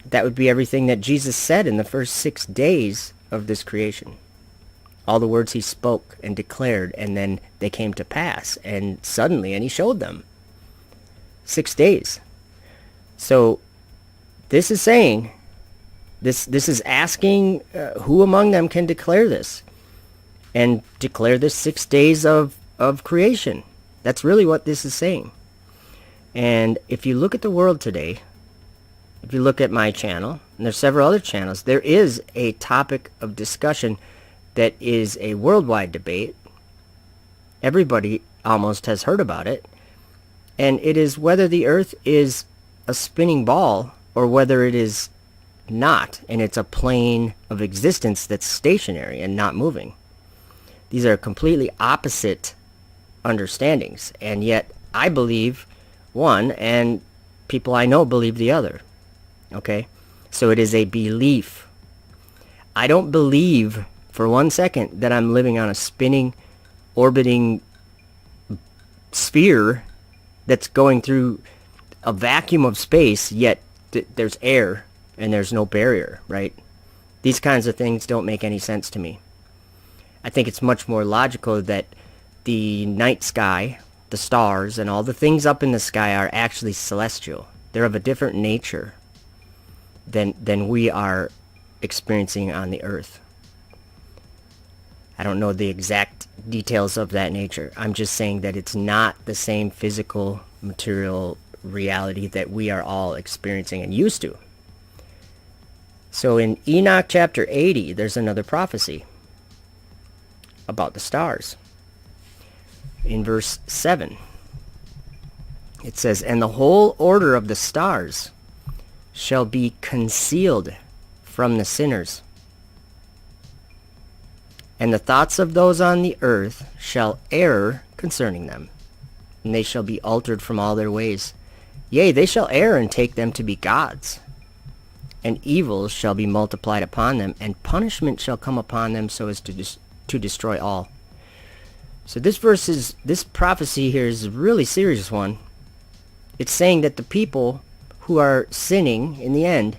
That would be everything that Jesus said in the first 6 days of this creation. All the words he spoke and declared, and then they came to pass, and suddenly, and he showed them. 6 days. So this is saying, this is asking who among them can declare this, and declare this 6 days of creation. That's really what this is saying. And if you look at the world today, if you look at my channel, and there's several other channels, there is a topic of discussion that is a worldwide debate. Everybody almost has heard about it. And it is whether the earth is a spinning ball or whether it is not, and it's a plane of existence that's stationary and not moving. These are completely opposite understandings, and yet I believe one, and people I know believe the other. Okay? So it is a belief. I don't believe for 1 second that I'm living on a spinning orbiting sphere that's going through a vacuum of space, yet there's air and there's no barrier, right? These kinds of things don't make any sense to me. I think it's much more logical that the night sky, the stars, and all the things up in the sky are actually celestial. They're of a different nature than we are experiencing on the earth. I don't know the exact details of that nature. I'm just saying that it's not the same physical, material reality that we are all experiencing and used to. So in Enoch chapter 80, there's another prophecy about the stars. In verse 7, it says, "And the whole order of the stars shall be concealed from the sinners. And the thoughts of those on the earth shall err concerning them, and they shall be altered from all their ways. Yea, they shall err and take them to be gods. And evils shall be multiplied upon them, and punishment shall come upon them so as to destroy all." So this prophecy here is a really serious one. It's saying that the people who are sinning in the end,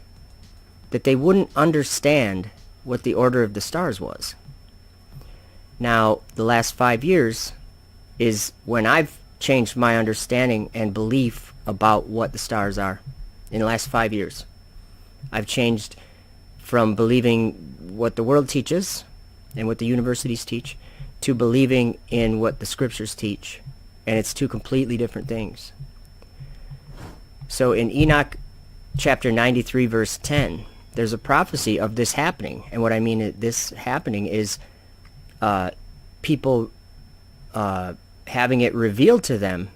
that they wouldn't understand what the order of the stars was. Now, the last 5 years is when I've changed my understanding and belief about what the stars are. In the last 5 years, I've changed from believing what the world teaches and what the universities teach to believing in what the scriptures teach. And it's two completely different things. So in Enoch chapter 93 verse 10, there's a prophecy of this happening. And what I mean this happening is people having it revealed to them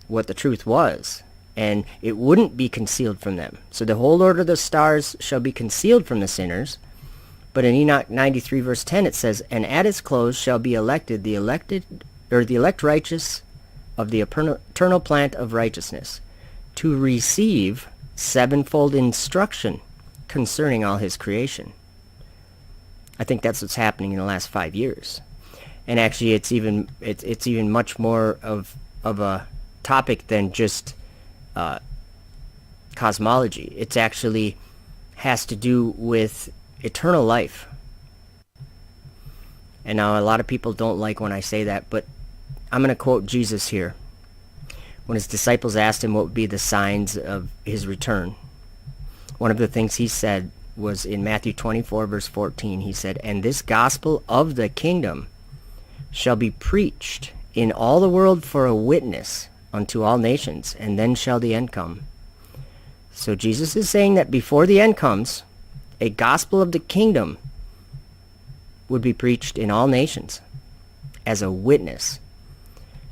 what the truth was, and it wouldn't be concealed from them. So the whole order of the stars shall be concealed from the sinners. But in Enoch 93 verse 10 it says, "And at its close shall be elected the elect righteous of the eternal plant of righteousness, to receive sevenfold instruction concerning all his creation." I think that's what's happening in the last 5 years. And actually it's even much more of a topic than just cosmology. It's actually has to do with eternal life. And now a lot of people don't like when I say that, but I'm going to quote Jesus here. When his disciples asked him what would be the signs of his return, one of the things he said was in Matthew 24 verse 14. He said, "And this gospel of the kingdom shall be preached in all the world for a witness unto all nations, and then shall the end come." So Jesus is saying that before the end comes, a gospel of the kingdom would be preached in all nations as a witness.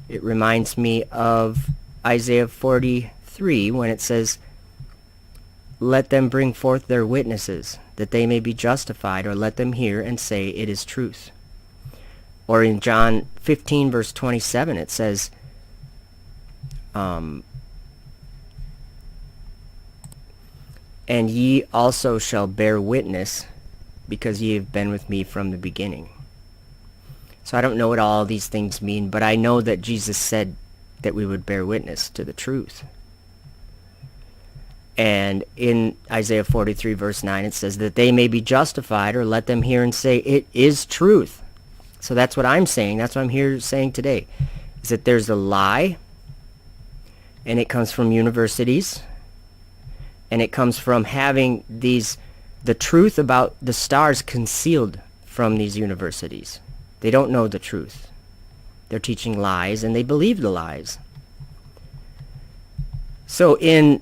It reminds me of Isaiah 43 when it says, "Let them bring forth their witnesses, that they may be justified, or let them hear and say, it is truth." Or in John 15 verse 27 it says, "And ye also shall bear witness, because ye have been with me from the beginning." So I don't know what all these things mean, but I know that Jesus said that we would bear witness to the truth. And in Isaiah 43 verse 9 it says that they may be justified, or let them hear and say, it is truth. So that's what I'm saying. That's what I'm here saying today, is that there's a lie, and it comes from universities, and it comes from having the truth about the stars concealed from these universities. They don't know the truth. They're teaching lies, and they believe the lies. So in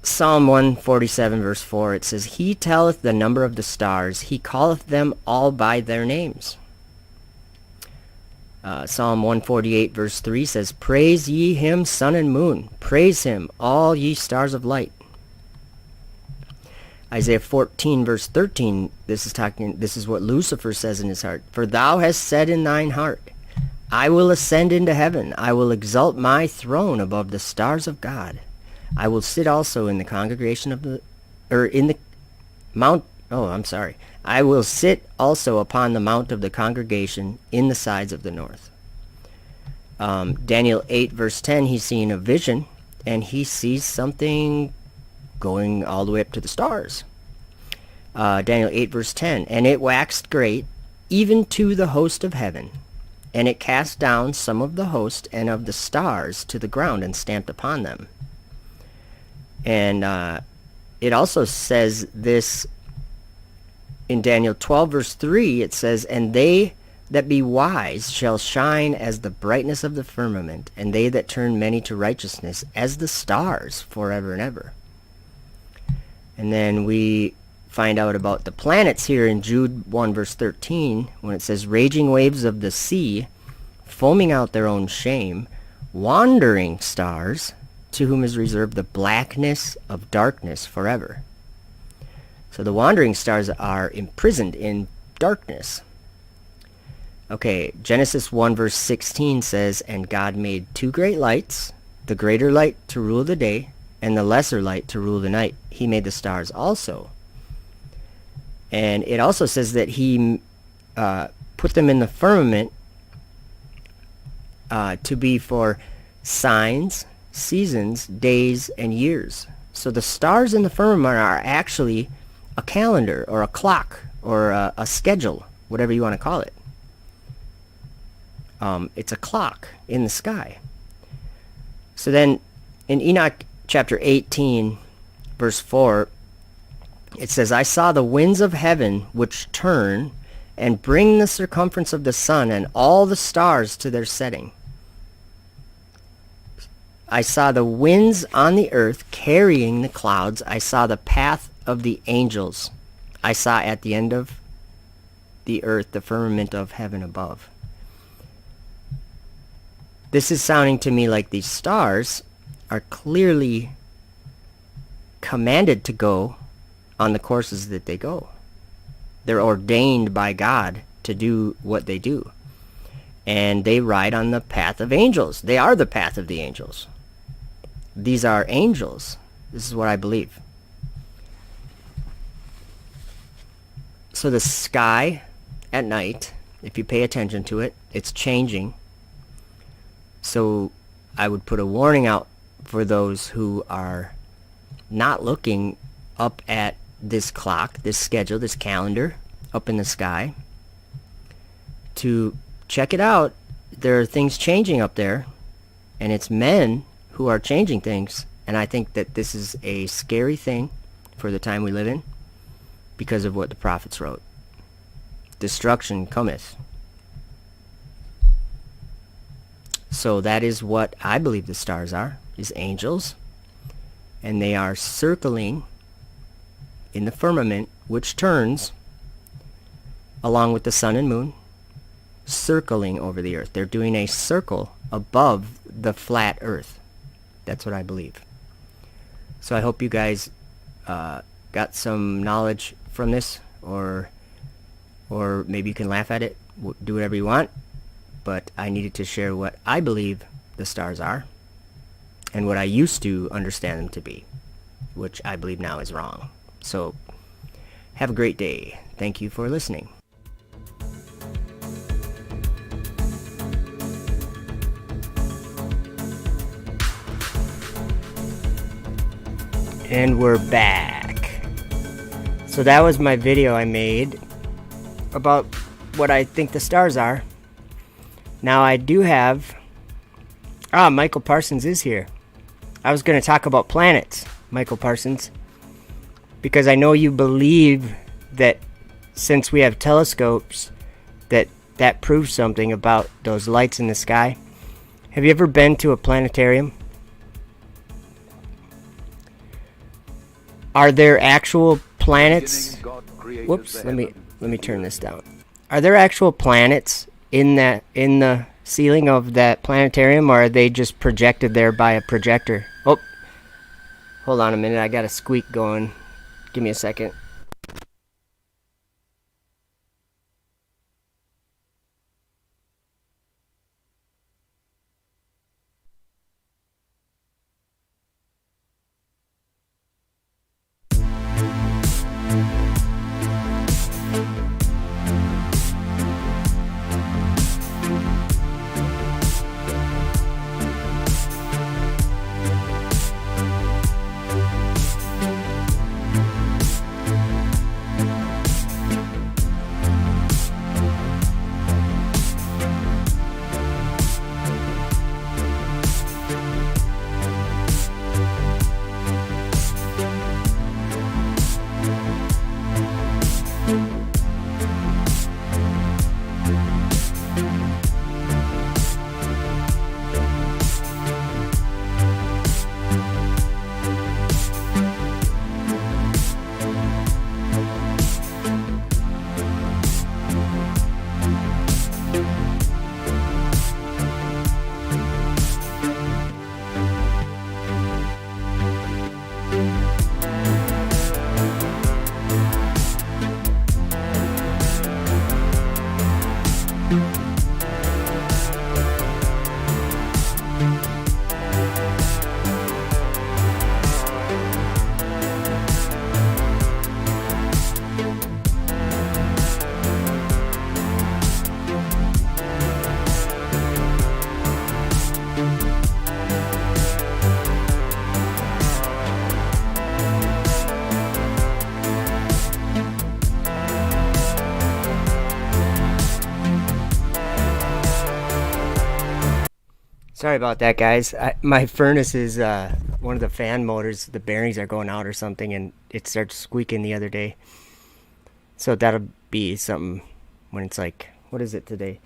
Psalm 147 verse 4 it says, "He telleth the number of the stars, he calleth them all by their names." Psalm 148 verse 3 says, "Praise ye him, sun and moon. Praise him, all ye stars of light." Isaiah 14 verse 13, this is what Lucifer says in his heart. "For thou hast said in thine heart, I will ascend into heaven. I will exalt my throne above the stars of God. I will sit also in the congregation of the, or in the mount, I will sit also upon the mount of the congregation in the sides of the north." Daniel 8 verse 10, he's seeing a vision, and he sees something going all the way up to the stars. Daniel 8 verse 10, and it waxed great, even to the host of heaven, and it cast down some of the host and of the stars to the ground and stamped upon them. And it also says this in Daniel 12 verse 3, it says, and they that be wise shall shine as the brightness of the firmament, and they that turn many to righteousness as the stars forever and ever. And then we find out about the planets here in Jude 1 verse 13, when it says, raging waves of the sea, foaming out their own shame, wandering stars, to whom is reserved the blackness of darkness forever. So the wandering stars are imprisoned in darkness. Okay, Genesis 1 verse 16 says, and God made two great lights, the greater light to rule the day, and the lesser light to rule the night. He made the stars also. And it also says that he put them in the firmament to be for signs, seasons, days, and years. So the stars in the firmament are actually a calendar or a clock or a schedule, whatever you want to call it. It's a clock in the sky. So then in Enoch chapter 18 verse 4, it says, I saw the winds of heaven which turn and bring the circumference of the sun and all the stars to their setting. I saw the winds on the earth carrying the clouds. I saw the path of the angels. I saw at the end of the earth the firmament of heaven above. This is sounding to me like these stars are clearly commanded to go on the courses that they go. They're ordained by God to do what they do. And they ride on the path of angels. They are the path of the angels. These are angels. This is what I believe. So the sky at night, if you pay attention to it, it's changing. So I would put a warning out for those who are not looking up at this clock, this schedule, this calendar up in the sky, to check it out. There are things changing up there, and it's men who are changing things. And I think that this is a scary thing for the time we live in because of what the prophets wrote. Destruction cometh. So that is what I believe the stars are, is angels. And they are circling in the firmament, which turns along with the sun and moon, circling over the earth. They're doing a circle above the flat earth. That's what I believe. So I hope you guys got some knowledge from this, or maybe you can laugh at it, do whatever you want. But I needed to share what I believe the stars are and what I used to understand them to be, which I believe now is wrong. So have a great day. Thank you for listening. And we're back. So that was my video I made about what I think the stars are. Now I do have... Michael Parsons is here. I was going to talk about planets, Michael Parsons, because I know you believe that since we have telescopes, that proves something about those lights in the sky. Have you ever been to a planetarium? Are there actual planets? Whoops, let me turn this down. Are there actual planets in the ceiling of that planetarium, or are they just projected there by a projector? Oh, hold on a minute, I got a squeak going. Give me a second. Sorry about that, guys. My furnace is one of the fan motors. The bearings are going out or something, and it starts squeaking the other day. So that'll be something when it's like, what is it today?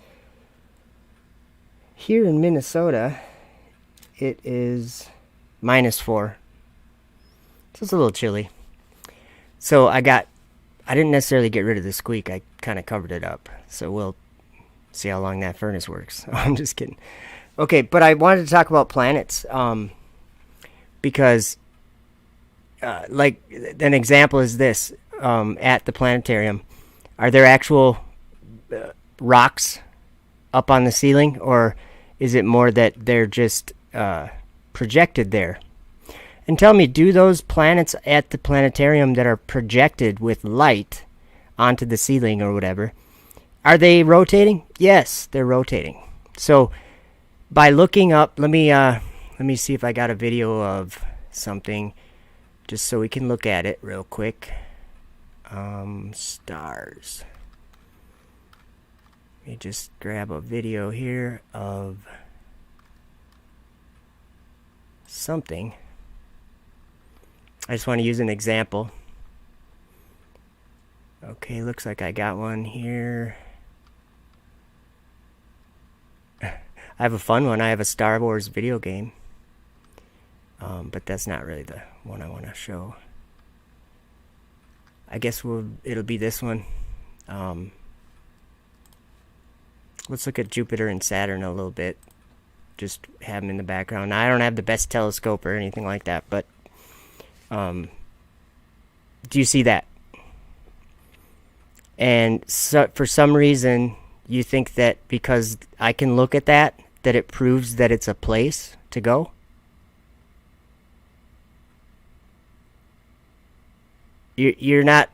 Here in Minnesota, it is -4. So it's a little chilly. So I didn't necessarily get rid of the squeak. I kind of covered it up. So we'll see how long that furnace works. I'm just kidding. Okay, but I wanted to talk about planets because, like, an example is this. At the planetarium, are there actual rocks up on the ceiling, or is it more that they're just projected there? And tell me, do those planets at the planetarium that are projected with light onto the ceiling or whatever, are they rotating? Yes, they're rotating. So by looking up, let me see if I got a video of something just so we can look at it real quick. Stars. Let me just grab a video here of something. I just want to use an example. Okay, looks like I got one here. I have a fun one. I have a Star Wars video game. But that's not really the one I want to show. I guess it'll be this one. Let's look at Jupiter and Saturn a little bit. Just have them in the background. Now, I don't have the best telescope or anything like that, but do you see that? And so, for some reason, you think that because I can look at that it proves that it's a place to go? You're not...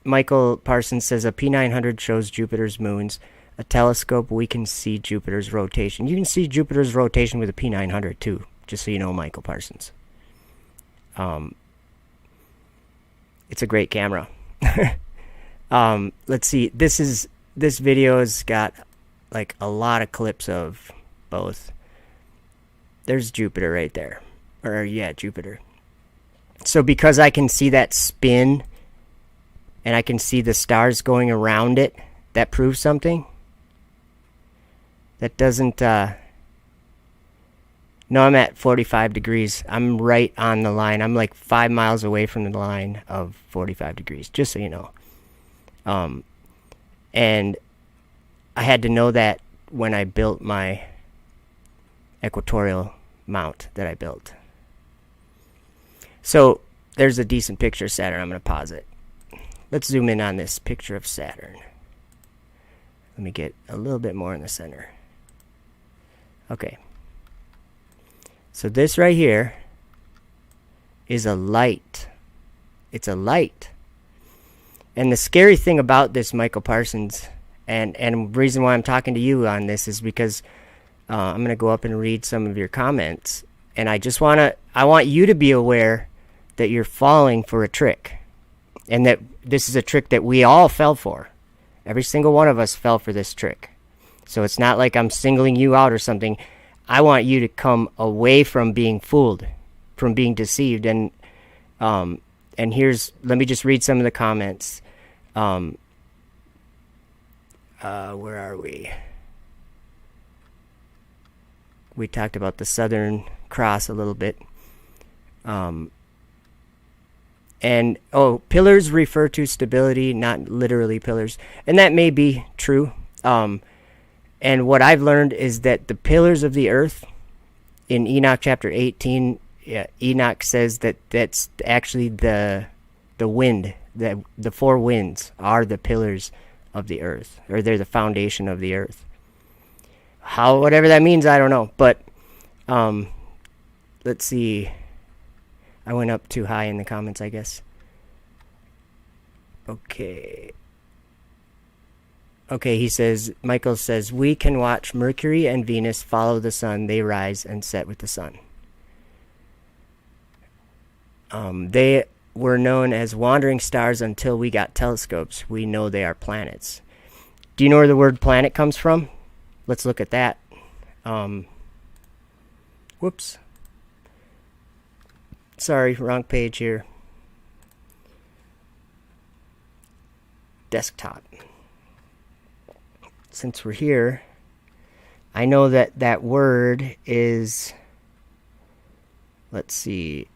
Michael Parsons says a P900 shows Jupiter's moons. A telescope, we can see Jupiter's rotation. You can see Jupiter's rotation with a P900 too, just so you know, Michael Parsons. It's a great camera. Let's see. This video has got like a lot of clips of both. There's Jupiter right there. Or yeah, Jupiter. So because I can see that spin and I can see the stars going around it, that proves something. That doesn't no, I'm at 45 degrees. I'm right on the line. I'm like 5 miles away from the line of 45 degrees, just so you know. And I had to know that when I built my equatorial mount that I built. So there's a decent picture of Saturn. I'm going to pause it. Let's zoom in on this picture of Saturn. Let me get a little bit more in the center. Okay. So this right here is a light. It's a light. And the scary thing about this, Michael Parsons, and the reason why I'm talking to you on this is because I'm going to go up and read some of your comments. And I want you to be aware that you're falling for a trick. And that this is a trick that we all fell for. Every single one of us fell for this trick. So it's not like I'm singling you out or something. I want you to come away from being fooled, from being deceived. And let me just read some of the comments. Where are we? We talked about the Southern Cross a little bit. Pillars refer to stability, not literally pillars. And that may be true. And what I've learned is that the pillars of the earth, in Enoch chapter 18, Enoch says that that's actually the wind. The four winds are the pillars of the earth, or they're the foundation of the earth. Whatever that means, I don't know. But let's see. I went up too high in the comments, I guess. Okay, Michael says, we can watch Mercury and Venus follow the sun. They rise and set with the sun. They were known as wandering stars until we got telescopes. We know they are planets. Do you know where the word planet comes from? Let's look at that. Whoops. Sorry, wrong page here. Desktop. Since we're here, I know that that word is, let's see,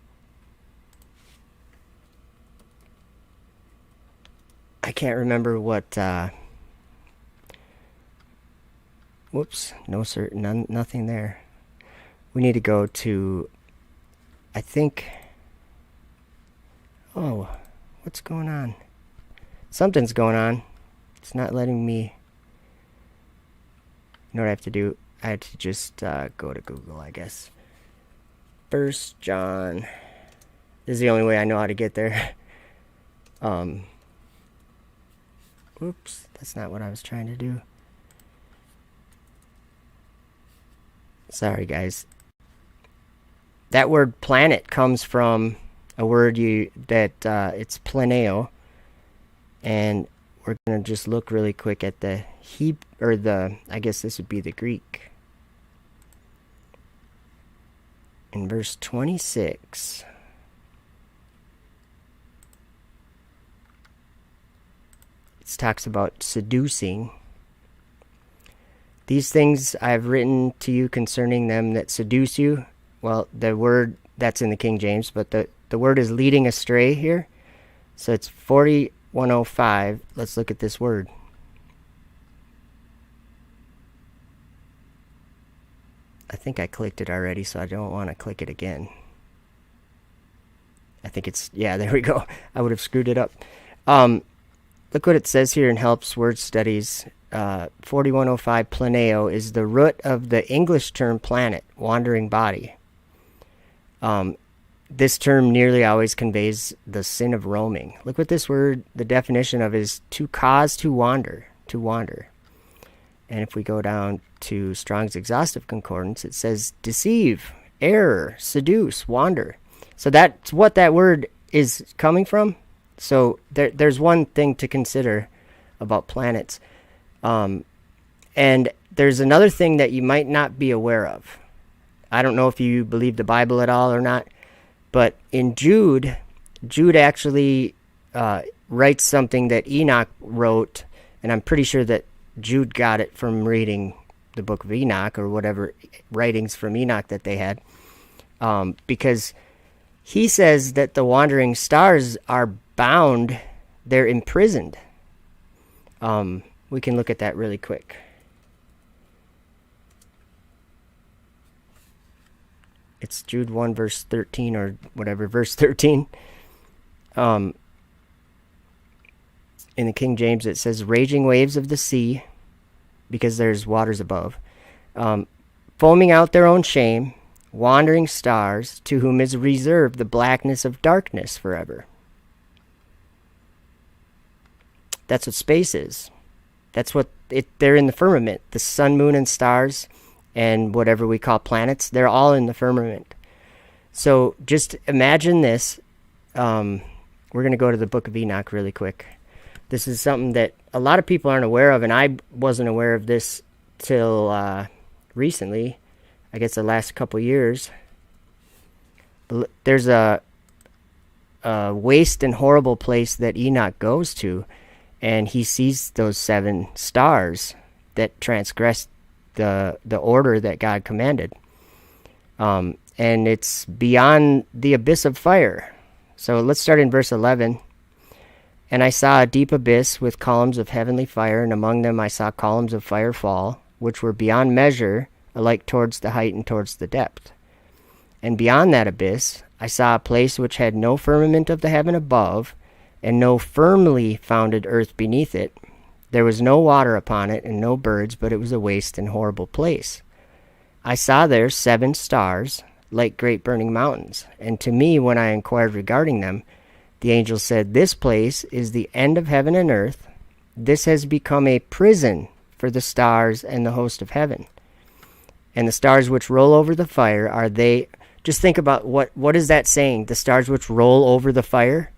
I can't remember what, whoops, nothing there. We need to go to, I think, oh, what's going on? Something's going on. It's not letting me, you know what I have to do? I have to just go to Google, I guess. 1 John. This is the only way I know how to get there. Oops, that's not what I was trying to do. Sorry, guys. That word planet comes from a word it's planeo, and we're gonna just look really quick at the I guess this would be the Greek. In verse 26. It talks about seducing. These things I have written to you concerning them that seduce you. Well, the word, that's in the King James, but the word is leading astray here. So it's 4105. Let's look at this word. I think I clicked it already, so I don't want to click it again. I think it's, yeah, there we go. I would have screwed it up. Look what it says here in Help's Word Studies. 4105, planeo, is the root of the English term planet, wandering body. This term nearly always conveys the sin of roaming. Look what this word, the definition of is to cause to wander, to wander. And if we go down to Strong's Exhaustive Concordance, it says deceive, error, seduce, wander. So that's what that word is coming from. So there's one thing to consider about planets. And there's another thing that you might not be aware of. I don't know if you believe the Bible at all or not, but in Jude actually writes something that Enoch wrote, and I'm pretty sure that Jude got it from reading the book of Enoch or whatever writings from Enoch that they had, because he says that the wandering stars are bound, they're imprisoned. We can look at that really quick. It's Jude 1 verse 13 or whatever, verse 13. In the King James it says raging waves of the sea, because there's waters above, foaming out their own shame, wandering stars, to whom is reserved the blackness of darkness forever. That's what space is. That's what they're in the firmament. The sun, moon, and stars, and whatever we call planets, they're all in the firmament. So just imagine this. We're going to go to the book of Enoch really quick. This is something that a lot of people aren't aware of, and I wasn't aware of this till recently. I guess the last couple years. There's a waste and horrible place that Enoch goes to, and he sees those 7 stars that transgressed the order that God commanded. And it's beyond the abyss of fire. So let's start in verse 11. And I saw a deep abyss with columns of heavenly fire, and among them I saw columns of fire fall, which were beyond measure, alike towards the height and towards the depth. And beyond that abyss I saw a place which had no firmament of the heaven above, and no firmly founded earth beneath it. There was no water upon it, and no birds, but it was a waste and horrible place. I saw there 7 stars, like great burning mountains, and to me, when I inquired regarding them, the angel said, this place is the end of heaven and earth. This has become a prison for the stars and the host of heaven. And the stars which roll over the fire, are they... Just think about what is that saying? The stars which roll over the fire?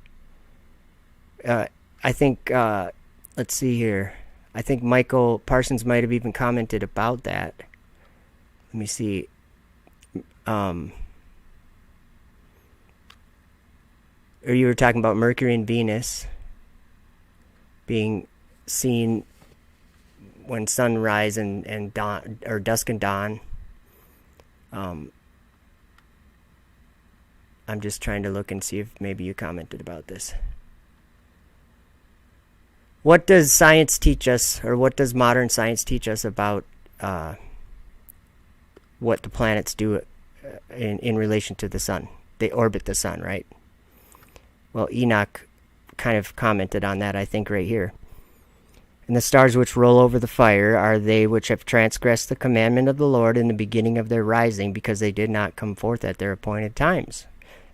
I think, let's see here. I think Michael Parsons might have even commented about that. Let me see. or you were talking about Mercury and Venus being seen when sunrise and dawn, or dusk and dawn. I'm just trying to look and see if maybe you commented about this. What does science teach us, or what does modern science teach us about what the planets do in relation to the sun? They orbit the sun, right? Well, Enoch kind of commented on that, I think, right here. And the stars which roll over the fire are they which have transgressed the commandment of the Lord in the beginning of their rising, because they did not come forth at their appointed times.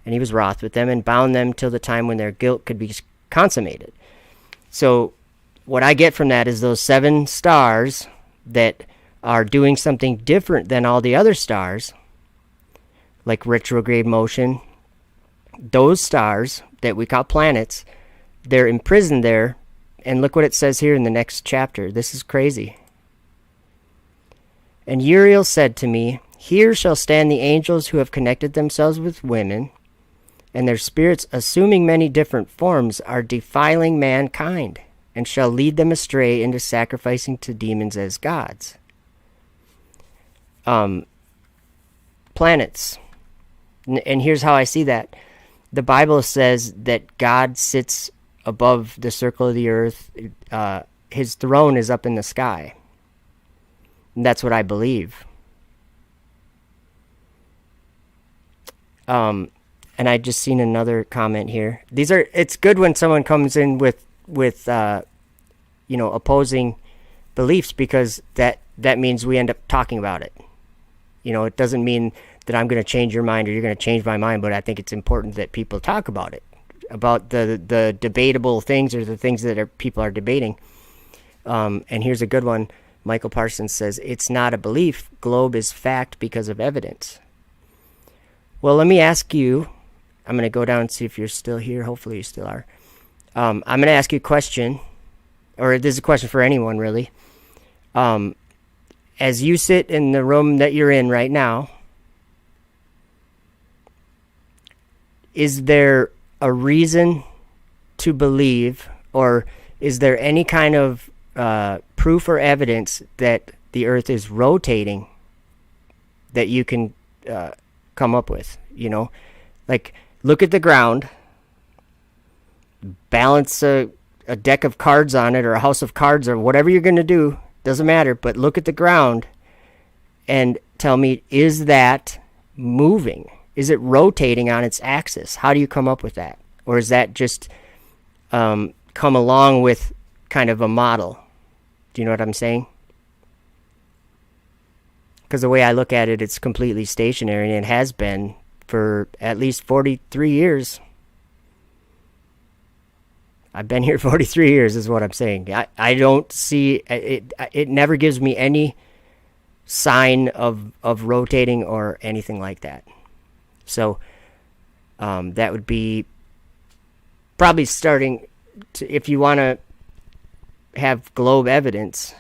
And he was wroth with them and bound them till the time when their guilt could be consummated. So what I get from that is those 7 stars that are doing something different than all the other stars, like retrograde motion, those stars that we call planets, they're imprisoned there. And look what it says here in the next chapter. This is crazy. And Uriel said to me, here shall stand the angels who have connected themselves with women, and their spirits, assuming many different forms, are defiling mankind, and shall lead them astray into sacrificing to demons as gods. Planets. And here's how I see that. The Bible says that God sits above the circle of the earth. His throne is up in the sky. And that's what I believe. And I just seen another comment here. It's good when someone comes in with opposing beliefs, because that means we end up talking about it. It doesn't mean that I'm going to change your mind or you're going to change my mind, but I think it's important that people talk about it, about the debatable things, or the things that people are debating. And here's a good one. Michael Parsons says, it's not a belief. Globe is fact because of evidence. Well, let me ask you, I'm going to go down and see if you're still here. Hopefully you still are. I'm going to ask you a question, or this is a question for anyone, really. As you sit in the room that you're in right now, is there a reason to believe, or is there any kind of proof or evidence that the earth is rotating that you can come up with? Like, look at the ground, balance a deck of cards on it, or a house of cards, or whatever you're going to do, doesn't matter, but look at the ground and tell me, is that moving? Is it rotating on its axis? How do you come up with that? Or is that just come along with kind of a model? Do you know what I'm saying? Because the way I look at it, it's completely stationary, and it has been for at least 43 years. I've been here 43 years is what I'm saying. I don't see it. It never gives me any sign of rotating or anything like that. So that would be probably starting to, if you want to have globe evidence,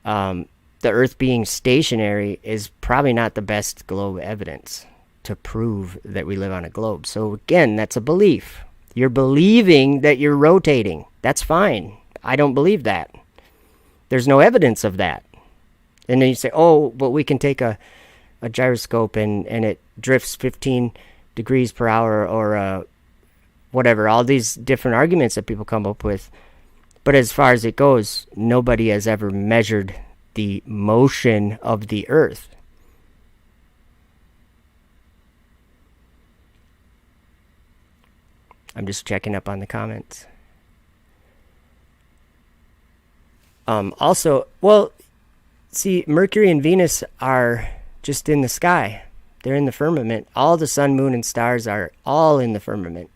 the earth being stationary is probably not the best globe evidence to prove that we live on a globe. So again, that's a belief. You're believing that you're rotating. That's fine. I don't believe that. There's no evidence of that. And then you say, oh, but we can take a gyroscope and it drifts 15 degrees per hour, or whatever. All these different arguments that people come up with. But as far as it goes, nobody has ever measured the motion of the earth. I'm just checking up on the comments. Also, well, see, Mercury and Venus are just in the sky. They're in the firmament. All the sun, moon, and stars are all in the firmament.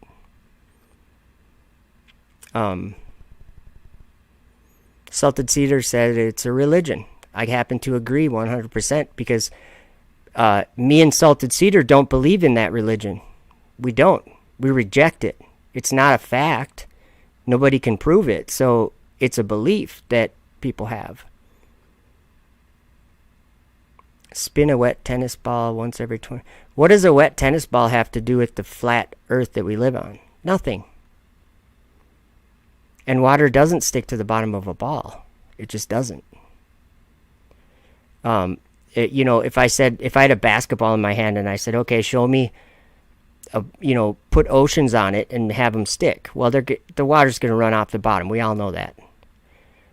Salted Cedar said it's a religion. I happen to agree 100%, because me and Salted Cedar don't believe in that religion. We don't. We reject it. It's not a fact. Nobody can prove it. So it's a belief that people have. Spin a wet tennis ball once every 20. What does a wet tennis ball have to do with the flat earth that we live on? Nothing. And water doesn't stick to the bottom of a ball. It just doesn't. If I had a basketball in my hand and I said, okay, show me, put oceans on it and have them stick. Well, the water's going to run off the bottom. We all know that.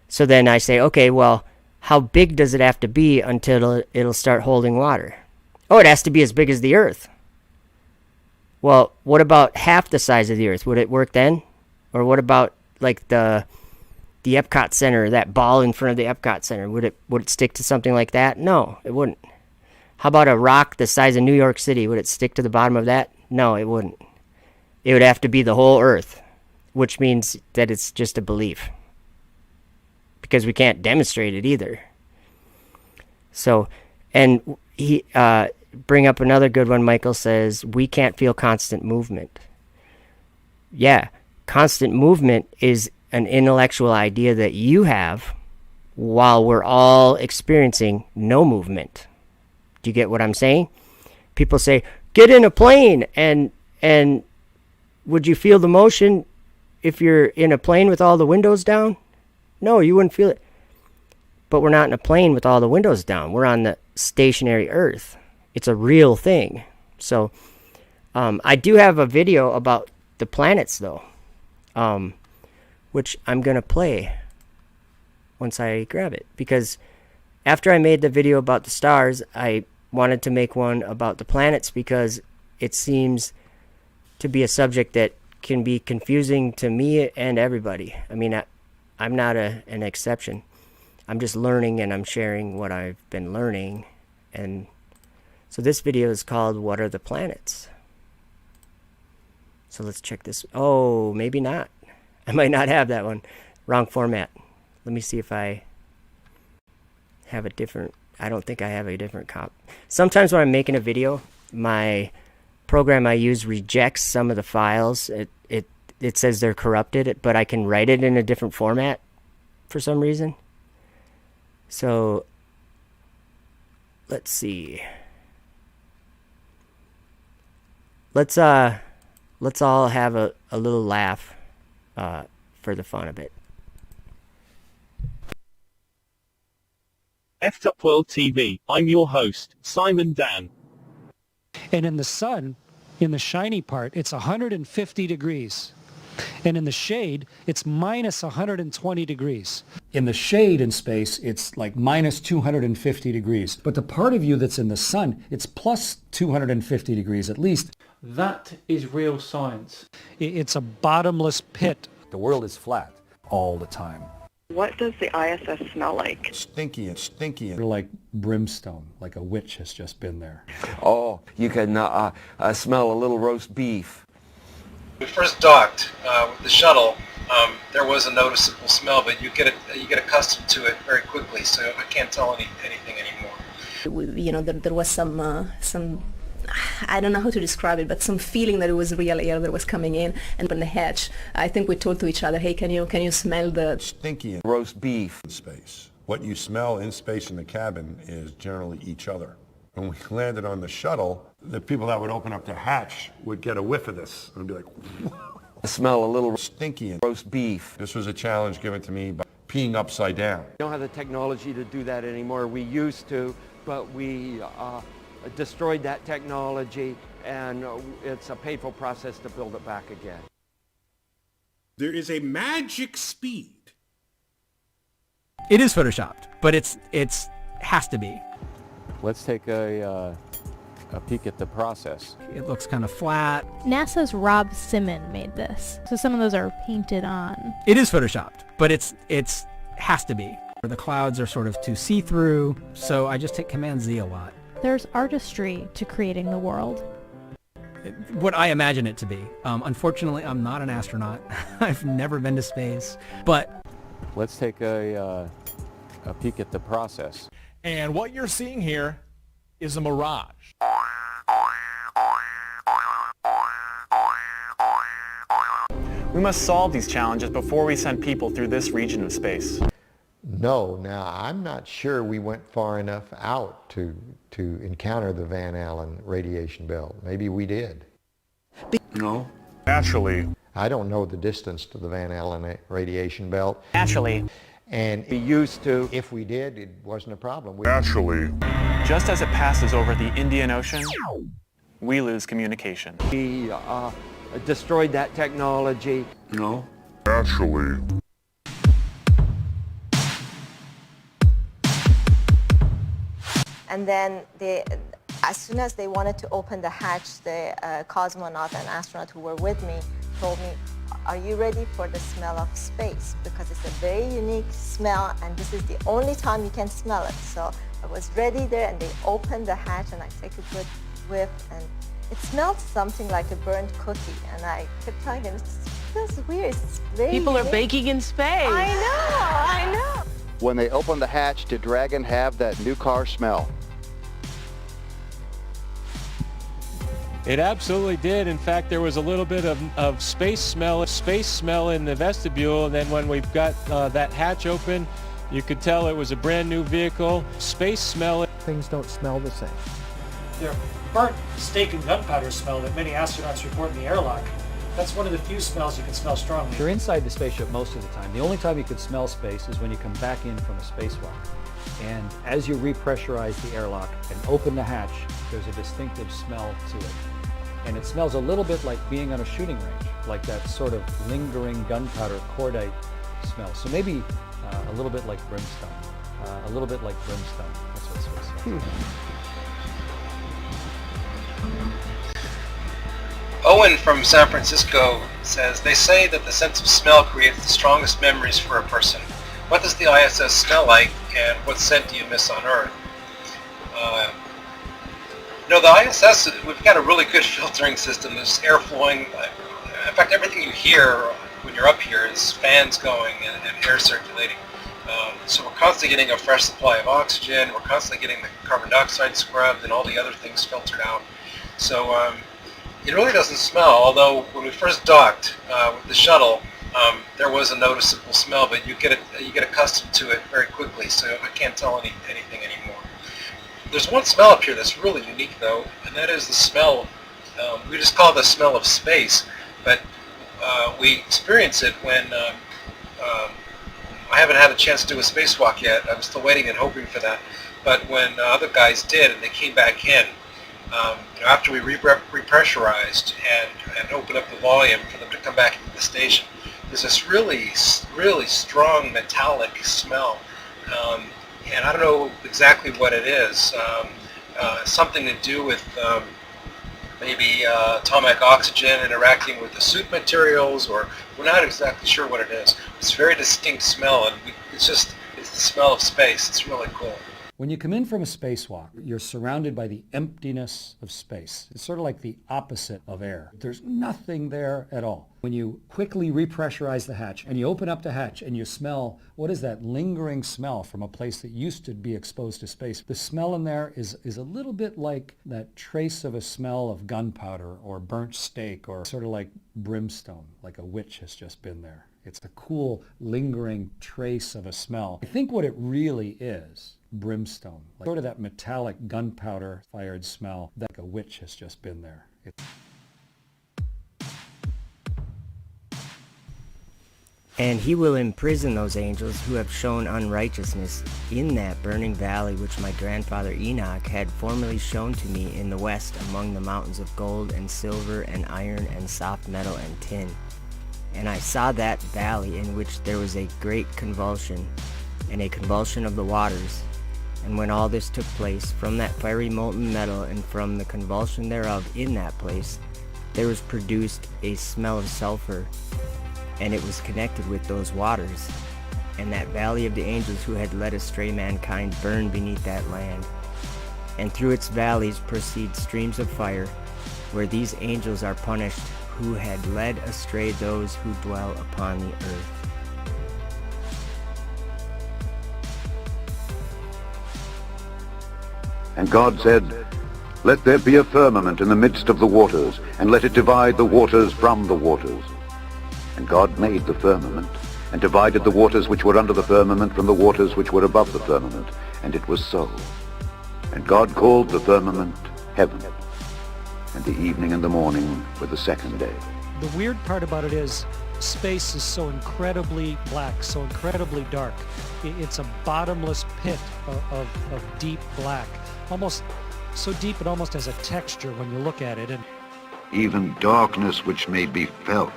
So then I say, okay, well, how big does it have to be until it'll start holding water? Oh, it has to be as big as the Earth. Well, what about half the size of the Earth? Would it work then? Or what about like the Epcot Center, that ball in front of the Epcot Center? Would it stick to something like that? No, it wouldn't. How about a rock the size of New York City? Would it stick to the bottom of that? No, it wouldn't. It would have to be the whole Earth, which means that it's just a belief, because we can't demonstrate it either. So, and he bring up another good one. Michael says, we can't feel constant movement. Yeah, constant movement is an intellectual idea that you have while we're all experiencing no movement. Do you get what I'm saying? People say, get in a plane, and would you feel the motion if you're in a plane with all the windows down? No, you wouldn't feel it. But we're not in a plane with all the windows down. We're on the stationary Earth. It's a real thing. So I do have a video about the planets, though, which I'm going to play once I grab it. Because after I made the video about the stars, I wanted to make one about the planets, because it seems to be a subject that can be confusing to me and everybody. I mean, I'm not an exception. I'm just learning, and I'm sharing what I've been learning. And so this video is called What Are the Planets? So let's check this. Oh, maybe not. I might not have that one. Wrong format. Let me see if I have a different... I don't think I have a different copy. Sometimes when I'm making a video, my program I use rejects some of the files. It says they're corrupted, but I can write it in a different format for some reason. So let's see. Let's all have a little laugh for the fun of it. Effed Up World TV. I'm your host, Simon Dan. And in the sun, in the shiny part, it's 150 degrees. And in the shade, it's minus 120 degrees. In the shade in space, it's like minus 250 degrees. But the part of you that's in the sun, it's plus 250 degrees at least. That is real science. It's a bottomless pit. The world is flat all the time. What does the ISS smell like? Stinky and stinky. They're like brimstone, like a witch has just been there. Oh, you can smell a little roast beef. We first docked with the shuttle. There was a noticeable smell, but you get accustomed to it very quickly. So I can't tell anything anymore. There was some. I don't know how to describe it, but some feeling that it was real air that was coming in. And on the hatch, I think we told to each other, "Hey, can you smell the stinky and roast beef in space?" What you smell in space in the cabin is generally each other. When we landed on the shuttle, the people that would open up the hatch would get a whiff of this and be like, "Whoa." Smell a little stinky and roast beef. This was a challenge given to me by peeing upside down. We don't have the technology to do that anymore. We used to, but we destroyed that technology, and it's a painful process to build it back again. There is a magic speed. It is photoshopped, but it's has to be. Let's take a peek at the process. It looks kind of flat. NASA's Rob Simon made this, so some of those are painted on. It is photoshopped, but it's has to be. The clouds are sort of too see-through, so I just hit Command-Z a lot. There's artistry to creating the world. What I imagine it to be. Unfortunately, I'm not an astronaut. I've never been to space, but... Let's take a peek at the process. And what you're seeing here is a mirage. We must solve these challenges before we send people through this region of space. No, now I'm not sure we went far enough out to to encounter the Van Allen radiation belt. Maybe we did. No. Naturally. I don't know the distance to the Van Allen radiation belt. Naturally. And We used to. if we did, it wasn't a problem. Naturally. Just as it passes over the Indian Ocean, we lose communication. We destroyed that technology. No. Naturally. And then as soon as they wanted to open the hatch, the cosmonaut and astronaut who were with me told me, are you ready for the smell of space? Because it's a very unique smell and this is the only time you can smell it. So I was ready there and they opened the hatch and I took a good whiff and it smelled something like a burnt cookie. And I kept telling them, it feels weird. It's very People are unique. baking in space. I know. When they opened the hatch, did Dragon have that new car smell? It absolutely did. In fact, there was a little bit of space smell in the vestibule, and then when we've got that hatch open, you could tell it was a brand new vehicle. Space smell. Things don't smell the same. There burnt steak and gunpowder smell that many astronauts report in the airlock. That's one of the few smells you can smell strongly. You're inside the spaceship most of the time. The only time you could smell space is when you come back in from a spacewalk. And as you repressurize the airlock and open the hatch, there's a distinctive smell to it. And it smells a little bit like being on a shooting range, like that sort of lingering gunpowder cordite smell. So maybe a little bit like brimstone. A little bit like brimstone. That's what it smells like. Owen from San Francisco says, they say that the sense of smell creates the strongest memories for a person. What does the ISS smell like, and what scent do you miss on Earth? The ISS, we've got a really good filtering system. There's air flowing. In fact, everything you hear when you're up here is fans going and air circulating. So we're constantly getting a fresh supply of oxygen. We're constantly getting the carbon dioxide scrubbed and all the other things filtered out. So it really doesn't smell, although when we first docked with the shuttle, there was a noticeable smell, but you get accustomed to it very quickly, so I can't tell anything anymore. There's one smell up here that's really unique, though, and that is the smell. We just call it the smell of space, but we experience it when I haven't had a chance to do a spacewalk yet. I'm still waiting and hoping for that. But when other guys did, and they came back in, after we repressurized and opened up the volume for them to come back into the station, there's this really, really strong metallic smell. And I don't know exactly what it is. Something to do with maybe atomic oxygen interacting with the suit materials, or we're not exactly sure what it is. It's a very distinct smell, and it's the smell of space. It's really cool. When you come in from a spacewalk, you're surrounded by the emptiness of space. It's sort of like the opposite of air. There's nothing there at all. When you quickly repressurize the hatch and you open up the hatch and you smell, what is that lingering smell from a place that used to be exposed to space? The smell in there is a little bit like that trace of a smell of gunpowder or burnt steak, or sort of like brimstone, like a witch has just been there. It's a cool, lingering trace of a smell. I think what it really is, brimstone, like sort of that metallic gunpowder fired smell, that a witch has just been there. And he will imprison those angels who have shown unrighteousness in that burning valley which my grandfather Enoch had formerly shown to me in the west among the mountains of gold and silver and iron and soft metal and tin. And I saw that valley in which there was a great convulsion, and a convulsion of the waters. And when all this took place, from that fiery molten metal and from the convulsion thereof in that place, there was produced a smell of sulfur, and it was connected with those waters. And that valley of the angels who had led astray mankind burned beneath that land. And through its valleys proceed streams of fire, where these angels are punished, who had led astray those who dwell upon the earth. And God said, "Let there be a firmament in the midst of the waters, and let it divide the waters from the waters." And God made the firmament, and divided the waters which were under the firmament from the waters which were above the firmament. And it was so. And God called the firmament heaven, and the evening and the morning were the second day. The weird part about it is space is so incredibly black, so incredibly dark. It's a bottomless pit of deep black, almost so deep it almost has a texture when you look at it. And Even darkness which may be felt.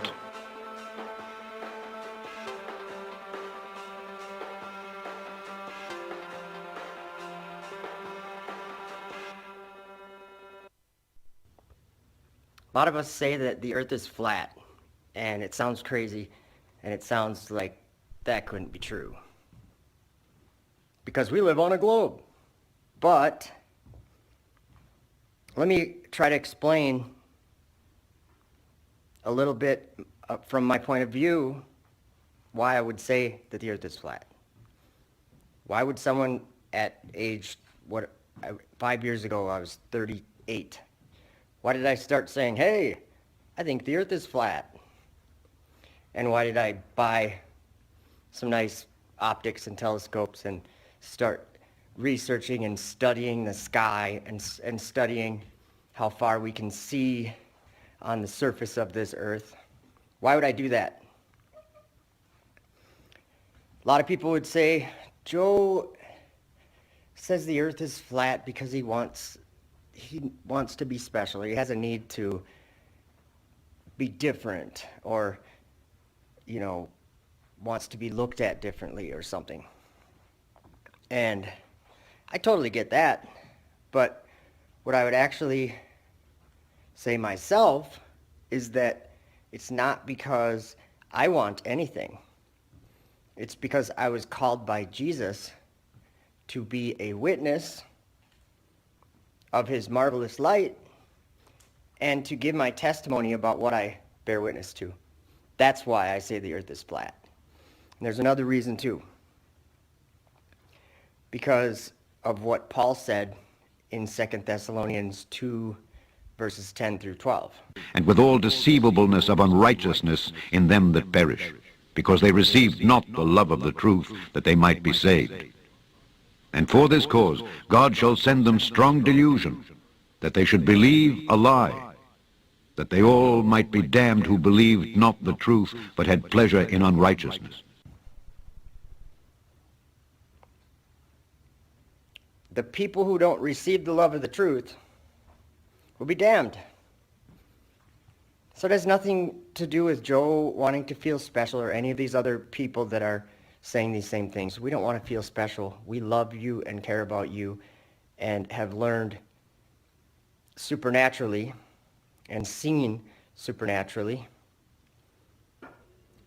A lot of us say that the earth is flat, and it sounds crazy, and it sounds like that couldn't be true. Because we live on a globe. But let me try to explain a little bit from my point of view why I would say that the earth is flat. Why would someone at age, 5 years ago I was 38. Why did I start saying, hey, I think the earth is flat? And why did I buy some nice optics and telescopes and start researching and studying the sky and studying how far we can see on the surface of this earth? Why would I do that? A lot of people would say, Joe says the earth is flat because he wants to be special. He has a need to be different, or, wants to be looked at differently or something. And I totally get that. But what I would actually say myself is that it's not because I want anything. It's because I was called by Jesus to be a witness of his marvelous light and to give my testimony about what I bear witness to. That's why I say the earth is flat. And there's another reason too. Because of what Paul said in 2 Thessalonians 2, verses 10 through 12. And with all deceivableness of unrighteousness in them that perish, because they received not the love of the truth, that they might be saved. And for this cause God shall send them strong delusion, that they should believe a lie, that they all might be damned who believed not the truth, but had pleasure in unrighteousness. The people who don't receive the love of the truth will be damned. So it has nothing to do with Joe wanting to feel special or any of these other people that are saying these same things. We don't want to feel special. We love you and care about you and have learned supernaturally and seen supernaturally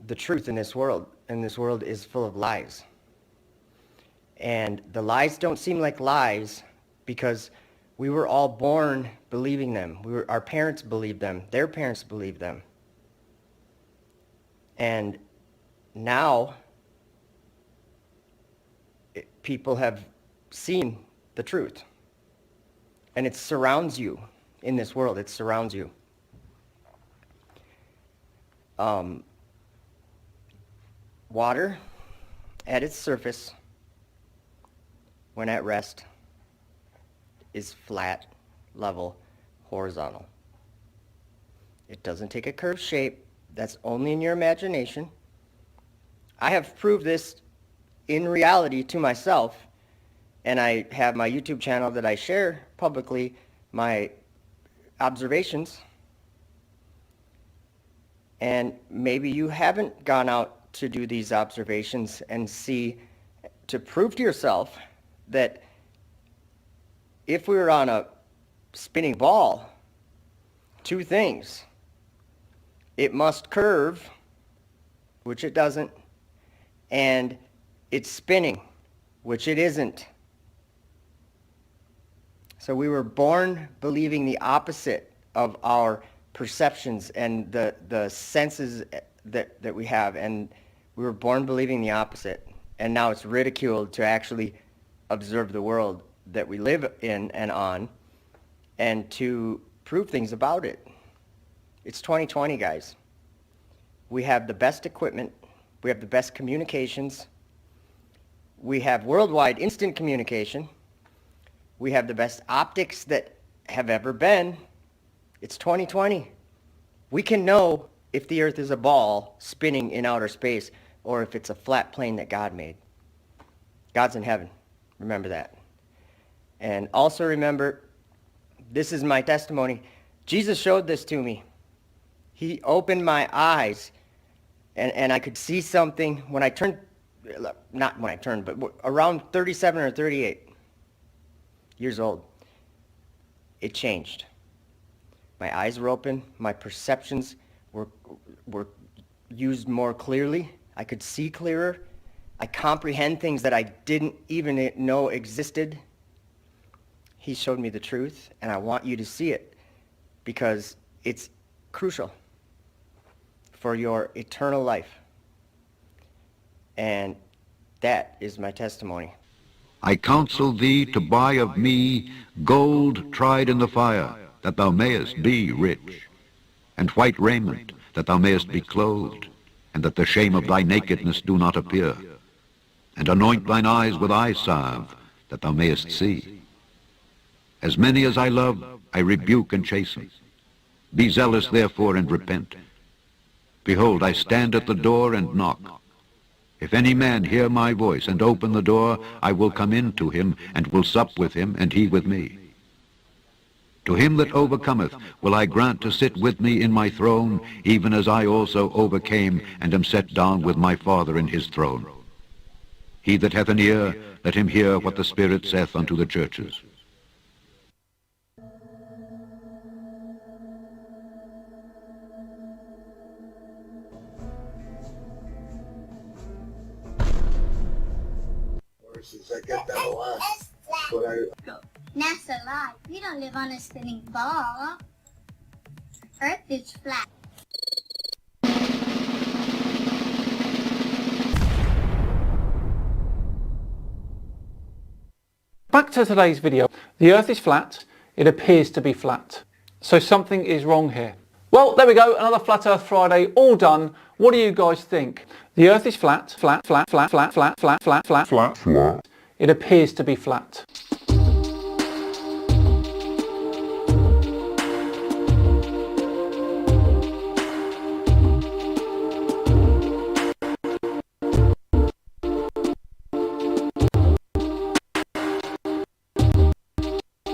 the truth in this world. And this world is full of lies. And the lies don't seem like lies because we were all born believing them. Our parents believed them. Their parents believed them. And now people have seen the truth. And it surrounds you in this world. It surrounds you. Water at its surface, when at rest, is flat, level, horizontal. It doesn't take a curved shape. That's only in your imagination. I have proved this in reality to myself, and I have my YouTube channel that I share publicly my observations. And maybe you haven't gone out to do these observations and see, to prove to yourself that if we were on a spinning ball, two things. It must curve, which it doesn't, and it's spinning, which it isn't. So we were born believing the opposite of our perceptions and the senses that we have, and we were born believing the opposite. And now it's ridiculed to actually observe the world that we live in and on, and to prove things about it. It's 2020, guys. We have the best equipment. We have the best communications. We have worldwide instant communication. We have the best optics that have ever been. It's 2020. We can know if the Earth is a ball spinning in outer space or if it's a flat plane that God made. God's in heaven. Remember that. And also remember, this is my testimony. Jesus showed this to me. He opened my eyes, and I could see something when I turned, not when I turned, but around 37 or 38 years old. It changed. My eyes were open. My perceptions were used more clearly. I could see clearer. I comprehend things that I didn't even know existed. He showed me the truth, and I want you to see it because it's crucial for your eternal life. And that is my testimony. I counsel thee to buy of me gold tried in the fire, that thou mayest be rich, and white raiment, that thou mayest be clothed, and that the shame of thy nakedness do not appear. And anoint thine eyes with eye salve, that thou mayest see. As many as I love, I rebuke and chasten. Be zealous therefore and repent. Behold, I stand at the door and knock. If any man hear my voice and open the door, I will come in to him, and will sup with him, and he with me. To him that overcometh will I grant to sit with me in my throne, even as I also overcame, and am set down with my Father in his throne. He that hath an ear, let him hear what the Spirit saith unto the churches. NASA live. We don't live on a spinning ball. Earth is flat. Back to today's video. The Earth is flat. It appears to be flat. So something is wrong here. Well, there we go. Another Flat Earth Friday all done. What do you guys think? The Earth is flat. Flat, flat, flat, flat, flat, flat, flat, flat, flat. It appears to be flat.